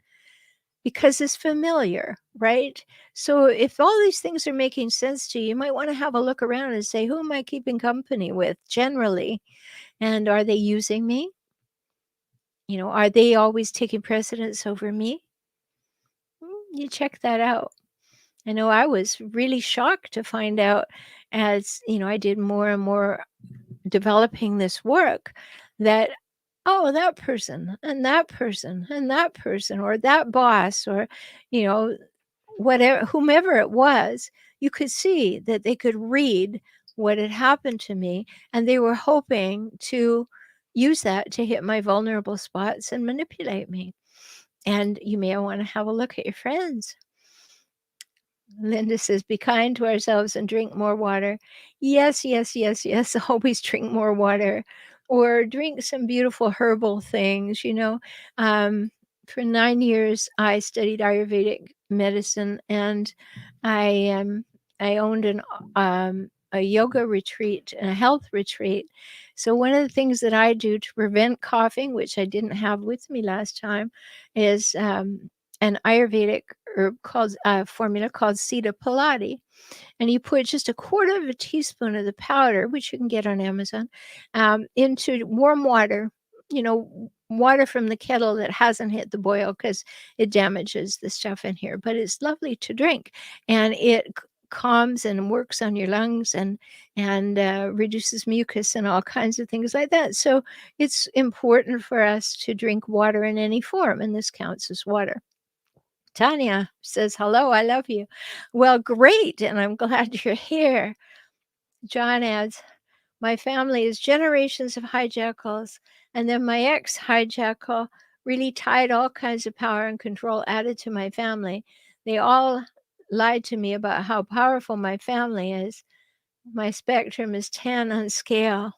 because it's familiar, right? So if all these things are making sense to you, you might want to have a look around and say, who am I keeping company with generally? And are they using me? Are they always taking precedence over me? You check that out. I know I was really shocked to find out as, I did more and more developing this work that, oh, that person and that person and that person or that boss or, whatever, whomever it was, you could see that they could read what had happened to me and they were hoping to use that to hit my vulnerable spots and manipulate me. And you may want to have a look at your friends. Linda says, be kind to ourselves and drink more water. Yes, yes, yes, yes. Always drink more water or drink some beautiful herbal things. For 9 years, I studied Ayurvedic medicine and I owned a yoga retreat and a health retreat. So one of the things that I do to prevent coughing, which I didn't have with me last time, is an Ayurvedic herb called formula called Sita Pilati, and you put just a quarter of a teaspoon of the powder, which you can get on Amazon, into warm water. Water from the kettle that hasn't hit the boil because it damages the stuff in here. But it's lovely to drink, and it calms and works on your lungs and reduces mucus and all kinds of things like that. So it's important for us to drink water in any form, and this counts as water. Tanya says, hello, I love you. Well, great, and I'm glad you're here. John adds, my family is generations of hijackals, and then my ex-hijackal really tied all kinds of power and control added to my family. They all lied to me about how powerful my family is. My spectrum is 10 on scale.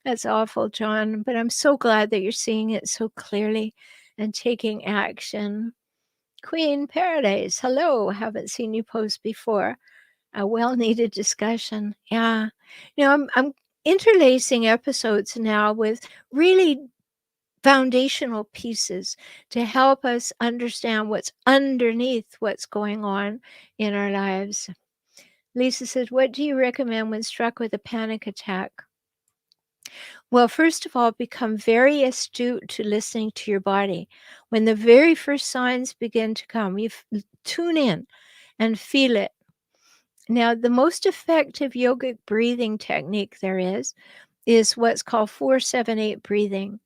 That's awful, John, but I'm so glad that you're seeing it so clearly and taking action. Queen Paradise, hello. Haven't seen you post before. A well-needed discussion. Yeah. I'm interlacing episodes now with really foundational pieces to help us understand what's underneath what's going on in our lives. Lisa says, what do you recommend when struck with a panic attack? Well, first of all, become very astute to listening to your body. When the very first signs begin to come, tune in and feel it. Now, the most effective yogic breathing technique there is what's called 4-7-8 breathing.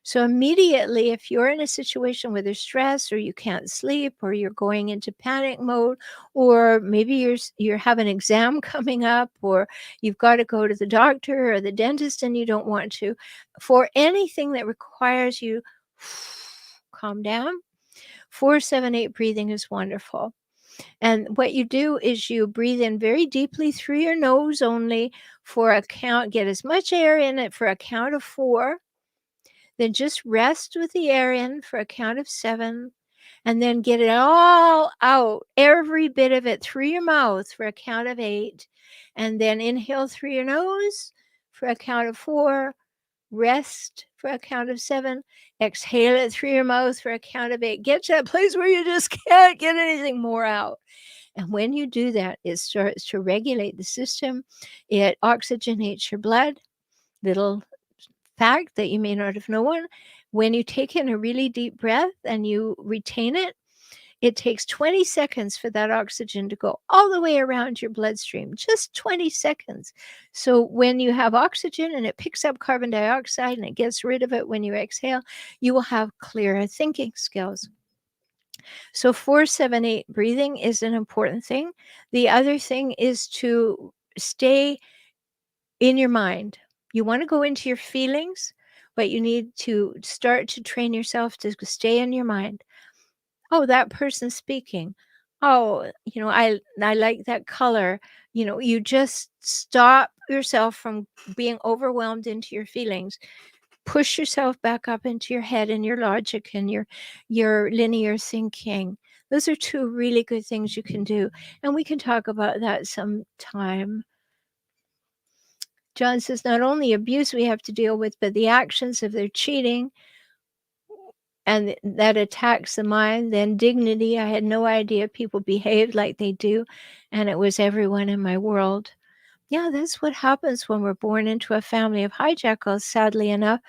So immediately, if you're in a situation where there's stress or you can't sleep or you're going into panic mode, or maybe you have an exam coming up or you've got to go to the doctor or the dentist and you don't want to, for anything that requires you calm down, 4-7-8 breathing is wonderful. And what you do is you breathe in very deeply through your nose only for a count, get as much air in it for a count of 4. Then just rest with the air in for a count of 7. And then get it all out, every bit of it through your mouth for a count of 8. And then inhale through your nose for a count of 4, rest for a count of 7, exhale it through your mouth for a count of 8. Get to that place where you just can't get anything more out. And when you do that, it starts to regulate the system. It oxygenates your blood. Little fact that you may not have known, when you take in a really deep breath and you retain it, it takes 20 seconds for that oxygen to go all the way around your bloodstream, just 20 seconds. So when you have oxygen and it picks up carbon dioxide and it gets rid of it when you exhale, you will have clearer thinking skills. So 4-7-8 breathing is an important thing. The other thing is to stay in your mind. You want to go into your feelings, but you need to start to train yourself to stay in your mind. Oh, that person's speaking. Oh, I like that color. You just stop yourself from being overwhelmed into your feelings. Push yourself back up into your head and your logic and your linear thinking. Those are 2 really good things you can do, and we can talk about that sometime. John says not only abuse we have to deal with, but the actions of their cheating, and that attacks the mind. Then dignity. I had no idea people behaved like they do, and it was everyone in my world. Yeah, that's what happens when we're born into a family of hijackals, sadly enough.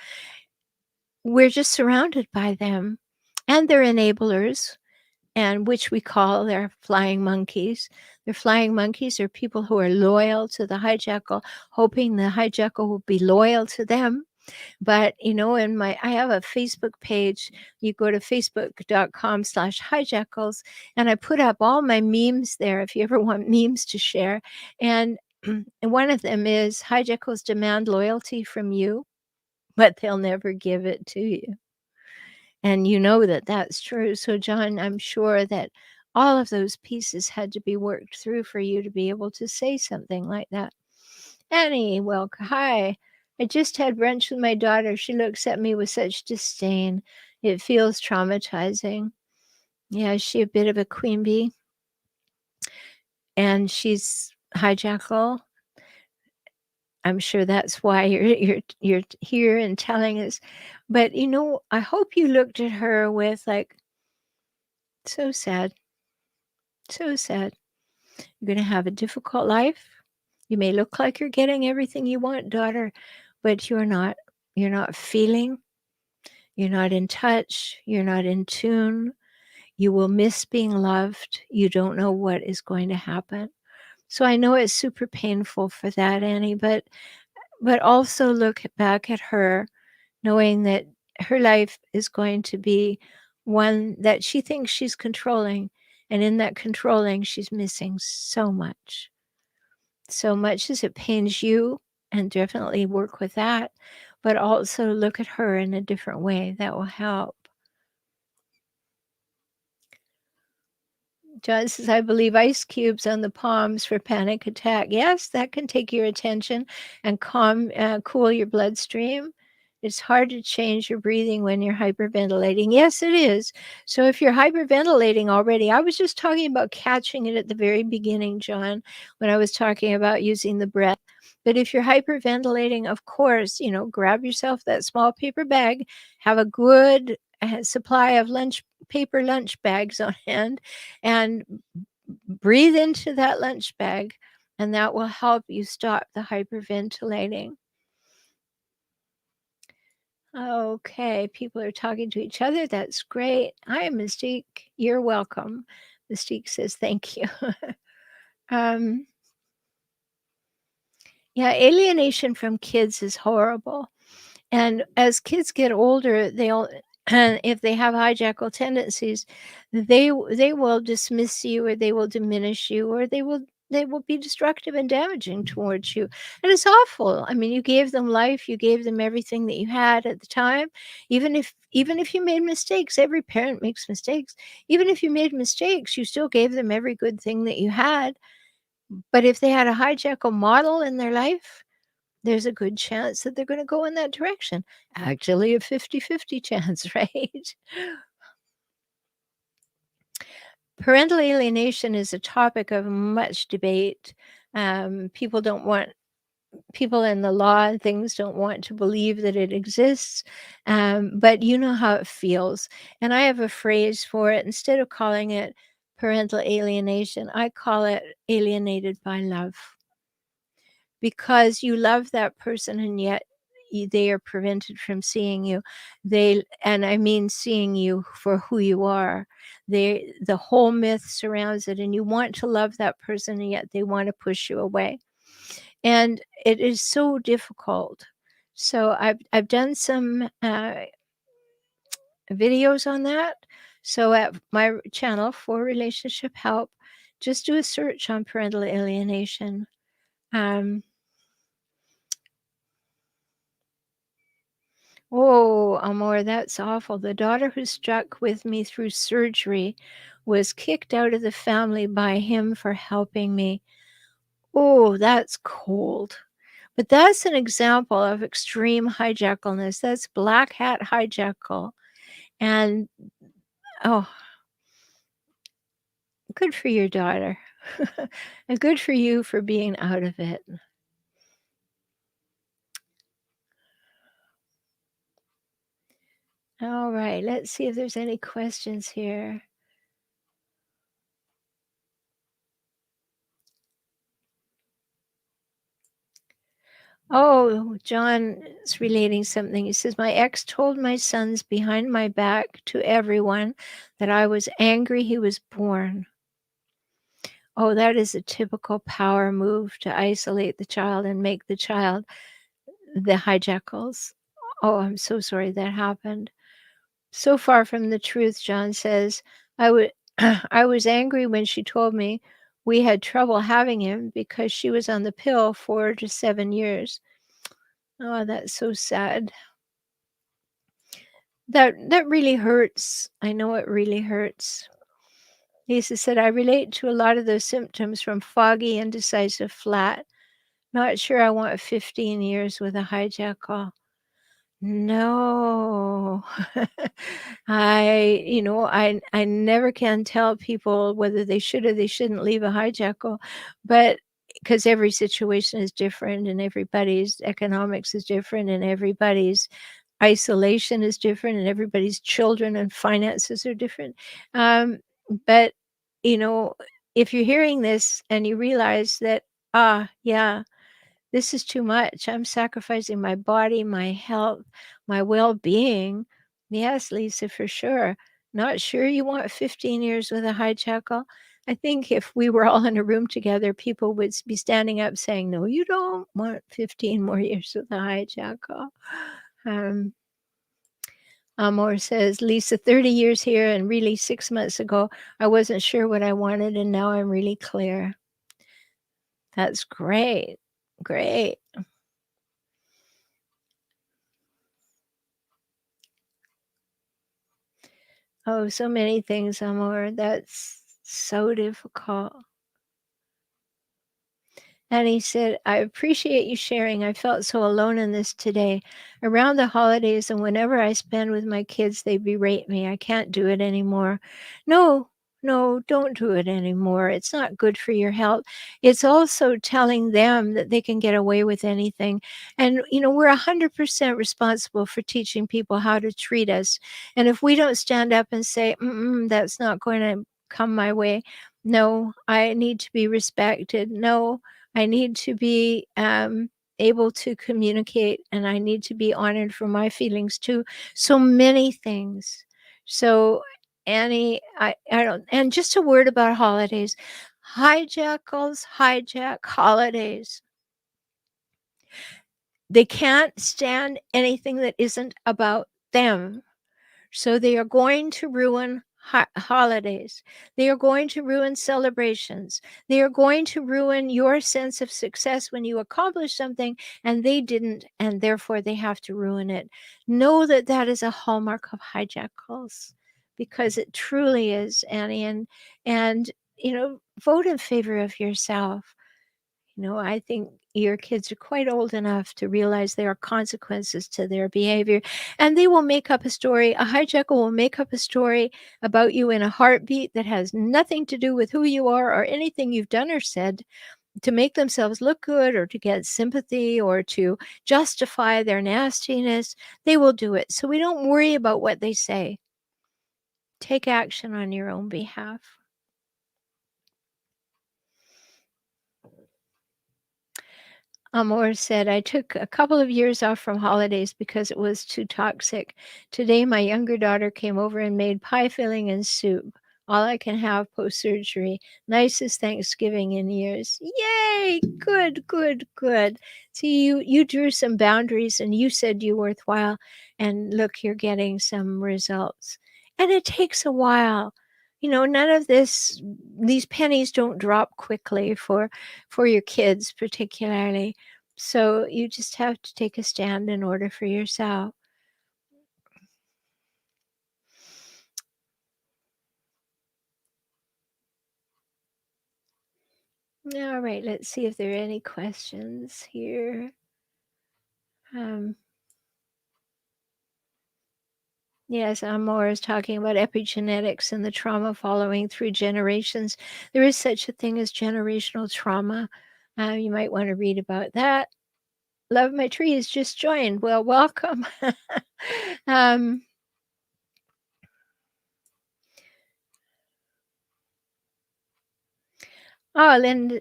We're just surrounded by them, and their enablers, and which we call their flying monkeys. Their flying monkeys are people who are loyal to the hijackal, hoping the hijackal will be loyal to them. But, I have a Facebook page. You go to facebook.com/hijackals, and I put up all my memes there if you ever want memes to share. And, and one of them is hijackals demand loyalty from you, but they'll never give it to you. And you know that that's true. So, John, I'm sure that all of those pieces had to be worked through for you to be able to say something like that. Annie, hi. I just had brunch with my daughter. She looks at me with such disdain. It feels traumatizing. Yeah, is she a bit of a queen bee? And she's hijackal. I'm sure that's why you're here and telling us. But I hope you looked at her with like, so sad. So sad. You're going to have a difficult life. You may look like you're getting everything you want, daughter, but you're not. You're not feeling. You're not in touch. You're not in tune. You will miss being loved. You don't know what is going to happen. So I know it's super painful for that, Annie, but also look back at her knowing that her life is going to be one that she thinks she's controlling. And in that controlling, she's missing so much. So much as it pains you, and definitely work with that, but also look at her in a different way. That will help. John says, I believe ice cubes on the palms for panic attack. Yes, that can take your attention and cool your bloodstream. It's hard to change your breathing when you're hyperventilating. Yes, it is. So if you're hyperventilating already, I was just talking about catching it at the very beginning, John, when I was talking about using the breath. But if you're hyperventilating, of course, grab yourself that small paper bag, have a good supply of paper lunch bags on hand, and breathe into that lunch bag, and that will help you stop the hyperventilating. Okay, people are talking to each other. That's great. Hi, Mystique. You're welcome. Mystique says thank you. Yeah, alienation from kids is horrible. And as kids get older, if they have hijackal tendencies, they will dismiss you, or they will diminish you, or they will be destructive and damaging towards you. And it's awful. I mean, you gave them life, you gave them everything that you had at the time. Even if you made mistakes, every parent makes mistakes. Even if you made mistakes, you still gave them every good thing that you had. But if they had a hijackal model in their life, there's a good chance that they're going to go in that direction. Actually, a 50-50 chance, right? Parental alienation is a topic of much debate. People don't want people in the law and things don't want to believe that it exists, but you know how it feels. And I have a phrase for it. Instead of calling it parental alienation, I call it alienated by love, because you love that person and yet they are prevented from seeing you. And I mean seeing you for who you are. The whole myth surrounds it, and you want to love that person and yet they want to push you away. And it is so difficult. So I've done some videos on that. So at my channel for relationship help, just do a search on parental alienation. Um, oh, Amor, that's awful. The daughter who stuck with me through surgery was kicked out of the family by him for helping me. Oh, that's cold. But that's an example of extreme hijackalness. That's black hat hijackal. And, oh, good for your daughter. And good for you for being out of it. All right, let's see if there's any questions here. Oh, John is relating something. He says, my ex told my sons behind my back to everyone that I was angry he was born. Oh, that is a typical power move to isolate the child and make the child the hijackals. Oh, I'm so sorry that happened. So far from the truth, John says. I was angry when she told me we had trouble having him because she was on the pill 4 to 7 years. Oh, that's so sad. That really hurts. I know it really hurts. Lisa said, I relate to a lot of those symptoms from foggy, indecisive, flat. Not sure I want 15 years with a hijackal. No. I never can tell people whether they should or they shouldn't leave a hijackal, but because every situation is different and everybody's economics is different and everybody's isolation is different and everybody's children and finances are different. But, you know, if you're hearing this and you realize that, yeah, this is too much. I'm sacrificing my body, my health, my well-being. Yes, Lisa, for sure. Not sure you want 15 years with a hijackal? I think if we were all in a room together, people would be standing up saying, no, you don't want 15 more years with a hijackal. Amor says, Lisa, 30 years here, and really 6 months ago, I wasn't sure what I wanted, and now I'm really clear. That's great. Great. Oh, so many things, Amor. That's so difficult. And he said, I appreciate you sharing. I felt so alone in this today. Around the holidays and whenever I spend with my kids, they berate me. I can't do it anymore. No, no, don't do it anymore. It's not good for your health. It's also telling them that they can get away with anything. And, we're 100% responsible for teaching people how to treat us. And if we don't stand up and say, that's not going to come my way. No, I need to be respected. No, I need to be able to communicate, and I need to be honored for my feelings too. So many things. So, Annie, I don't, and just a word about holidays. Hijackals hijack holidays. They can't stand anything that isn't about them. So they are going to ruin holidays. They are going to ruin celebrations. They are going to ruin your sense of success when you accomplish something and they didn't, and therefore they have to ruin it. Know that that is a hallmark of hijackals, because it truly is, Annie. And vote in favor of yourself. I think your kids are quite old enough to realize there are consequences to their behavior, and they will make up a story. A hijacker will make up a story about you in a heartbeat that has nothing to do with who you are or anything you've done or said. to make themselves look good or to get sympathy or to justify their nastiness, they will do it. So we don't worry about what they say. Take action on your own behalf. Amor said, I took a couple of years off from holidays because it was too toxic. Today, my younger daughter came over and made pie filling and soup. All I can have post surgery. Nicest Thanksgiving in years. Yay! Good, good, good. See, you drew some boundaries and you said you worthwhile. And look, you're getting some results. And it takes a while. None of these pennies don't drop quickly for your kids particularly. So you just have to take a stand in order for yourself. All right, let's see if there are any questions here. Yes, Amor is talking about epigenetics and the trauma following through generations. There is such a thing as generational trauma. You might want to read about that. Love My Tree has just joined. Well, welcome. um,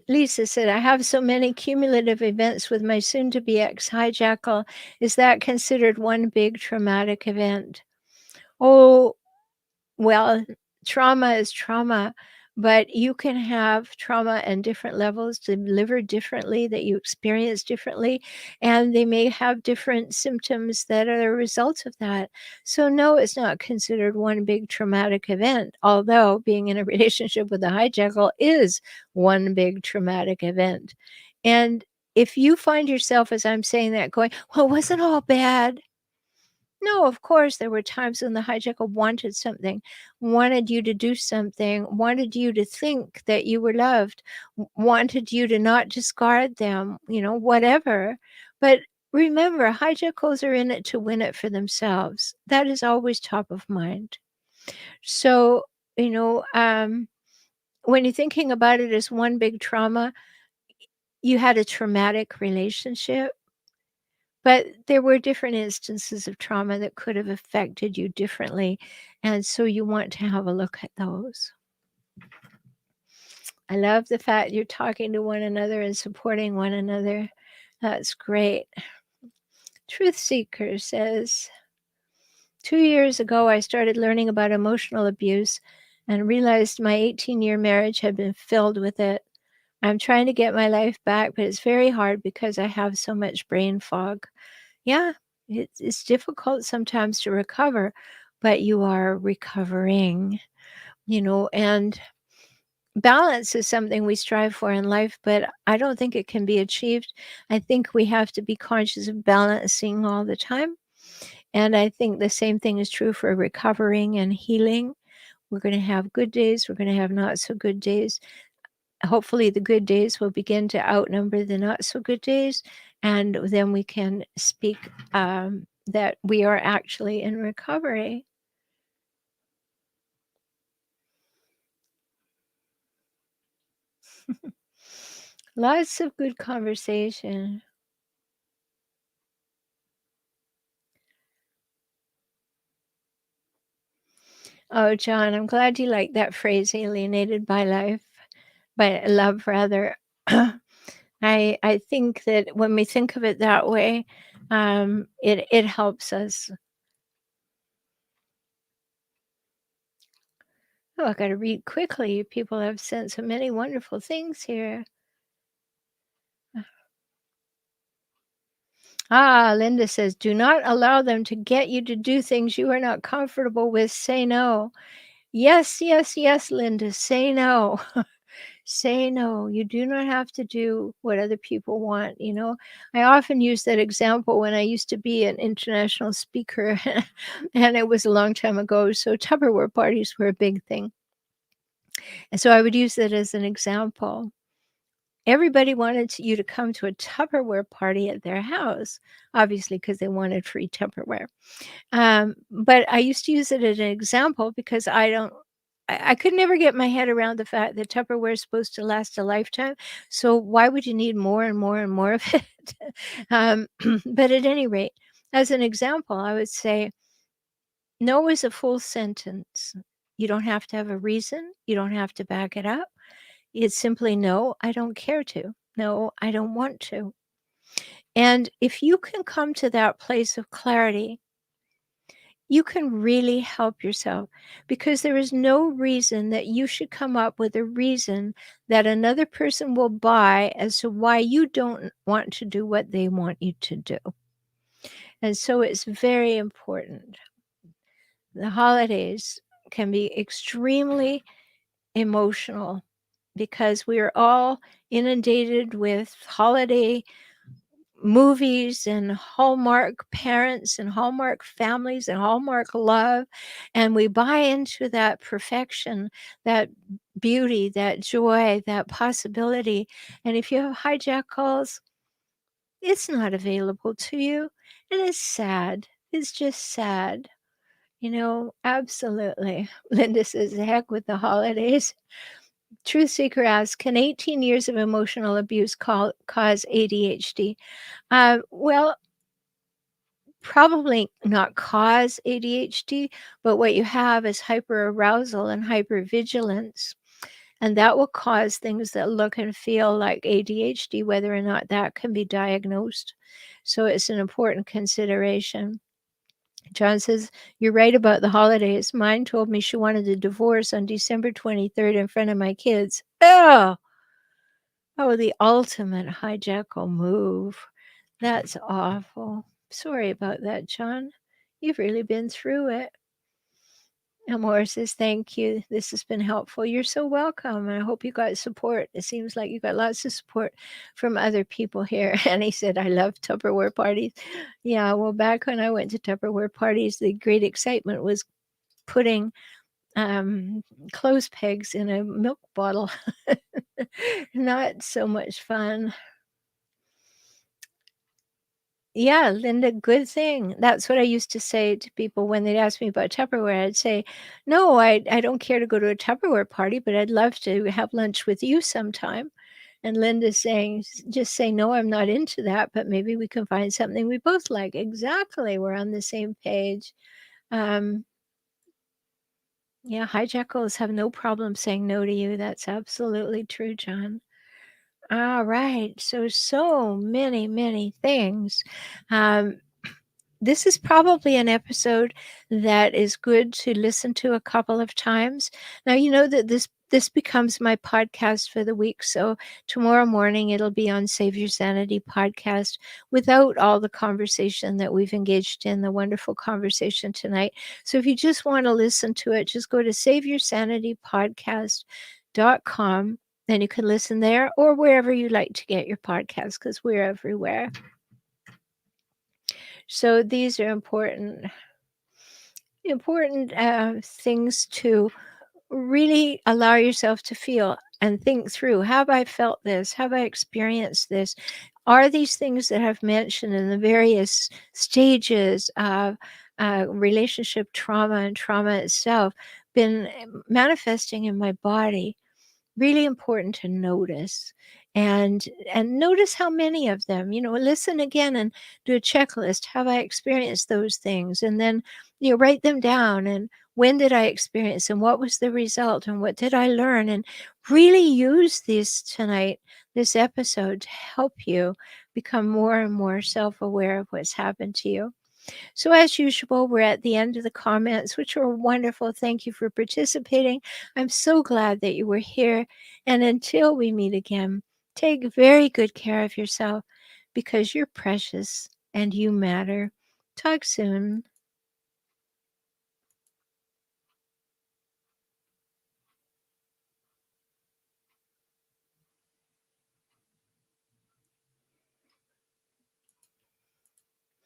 Lisa said, I have so many cumulative events with my soon to be ex hijackal. Is that considered one big traumatic event? Oh, well, trauma is trauma, but you can have trauma and different levels delivered differently that you experience differently, and they may have different symptoms that are a result of that. So, no, it's not considered one big traumatic event, although being in a relationship with a hijackal is one big traumatic event. And if you find yourself, as I'm saying that, going, well, it wasn't all bad. No, of course, there were times when the hijacker wanted something, wanted you to do something, wanted you to think that you were loved, wanted you to not discard them, whatever. But remember, hijackals are in it to win it for themselves. That is always top of mind. So, when you're thinking about it as one big trauma, you had a traumatic relationship. But there were different instances of trauma that could have affected you differently, and so you want to have a look at those. I love the fact you're talking to one another and supporting one another. That's great. Truth Seeker says, 2 years ago, I started learning about emotional abuse and realized my 18-year marriage had been filled with it. I'm trying to get my life back, but it's very hard because I have so much brain fog. Yeah, it's difficult sometimes to recover, but you are recovering, and balance is something we strive for in life, but I don't think it can be achieved. I think we have to be conscious of balancing all the time. And I think the same thing is true for recovering and healing. We're going to have good days, we're going to have not so good days. Hopefully the good days will begin to outnumber the not so good days, and then we can speak that we are actually in recovery. Lots of good conversation. Oh, John, I'm glad you like that phrase, alienated by life, by love, rather. I think that when we think of it that way, it helps us. Oh, I got to read quickly. People have sent so many wonderful things here. Linda says, do not allow them to get you to do things you are not comfortable with. Say no. Yes, yes, yes, Linda. Say no. Say no. You do not have to do what other people want. I often use that example when I used to be an international speaker, and it was a long time ago. So Tupperware parties were a big thing. And so I would use that as an example. Everybody wanted you to come to a Tupperware party at their house, obviously, because they wanted free Tupperware. But I used to use it as an example because I could never get my head around the fact that Tupperware is supposed to last a lifetime, so why would you need more and more and more of it? Um, but at any rate, as an example, I would say, no is a full sentence. You don't have to have a reason, you don't have to back it up. It's simply, "No, I don't care to. No, I don't want to." And if you can come to that place of clarity, you can really help yourself, because there is no reason that you should come up with a reason that another person will buy as to why you don't want to do what they want you to do. And so it's very important. The holidays can be extremely emotional because we are all inundated with holiday movies and Hallmark parents and Hallmark families and Hallmark love, and we buy into that perfection, that beauty, that joy, that possibility. And if you have hijackals, it's not available to you, and it's sad. It's just sad. Absolutely. Linda says, "The heck with the holidays." Truth Seeker asks, "Can 18 years of emotional abuse cause ADHD?" Well, probably not cause ADHD, but what you have is hyperarousal and hypervigilance. And that will cause things that look and feel like ADHD, whether or not that can be diagnosed. So it's an important consideration. John says, "You're right about the holidays. Mine told me she wanted a divorce on December 23rd in front of my kids." Oh, the ultimate hijackal move. That's awful. Sorry about that, John. You've really been through it. Elmore says, "Thank you. This has been helpful." You're so welcome. And I hope you got support. It seems like you got lots of support from other people here. And he said, "I love Tupperware parties." Yeah, well, back when I went to Tupperware parties, the great excitement was putting clothes pegs in a milk bottle. Not so much fun. Yeah, Linda, good thing. That's what I used to say to people when they'd ask me about Tupperware. I'd say, "No, I don't care to go to a Tupperware party, but I'd love to have lunch with you sometime." And Linda's saying, "Just say, no, I'm not into that, but maybe we can find something we both like." Exactly. We're on the same page. Yeah, hijackals have no problem saying no to you. That's absolutely true, John. All right. So many, many things. Um, This is probably an episode that is good to listen to a couple of times. Now, you know that this becomes my podcast for the week, so tomorrow morning it'll be on Save Your Sanity podcast without all the conversation that we've engaged in, the wonderful conversation tonight. So if you just want to listen to it, just go to saveyourSanityPodcast.com, and you can listen there or wherever you like to get your podcasts, because we're everywhere. So these are important things to really allow yourself to feel and think through. Have I felt this? Have I experienced this? Are these things that I've mentioned in the various stages of relationship trauma and trauma itself been manifesting in my body? Really important to notice, and notice how many of them. Listen again and do a checklist. Have I experienced those things? And then write them down, and when did I experience, and what was the result, and what did I learn? And really use this episode to help you become more and more self-aware of what's happened to you. So, as usual, we're at the end of the comments, which were wonderful. Thank you for participating. I'm so glad that you were here. And until we meet again, take very good care of yourself, because you're precious and you matter. Talk soon.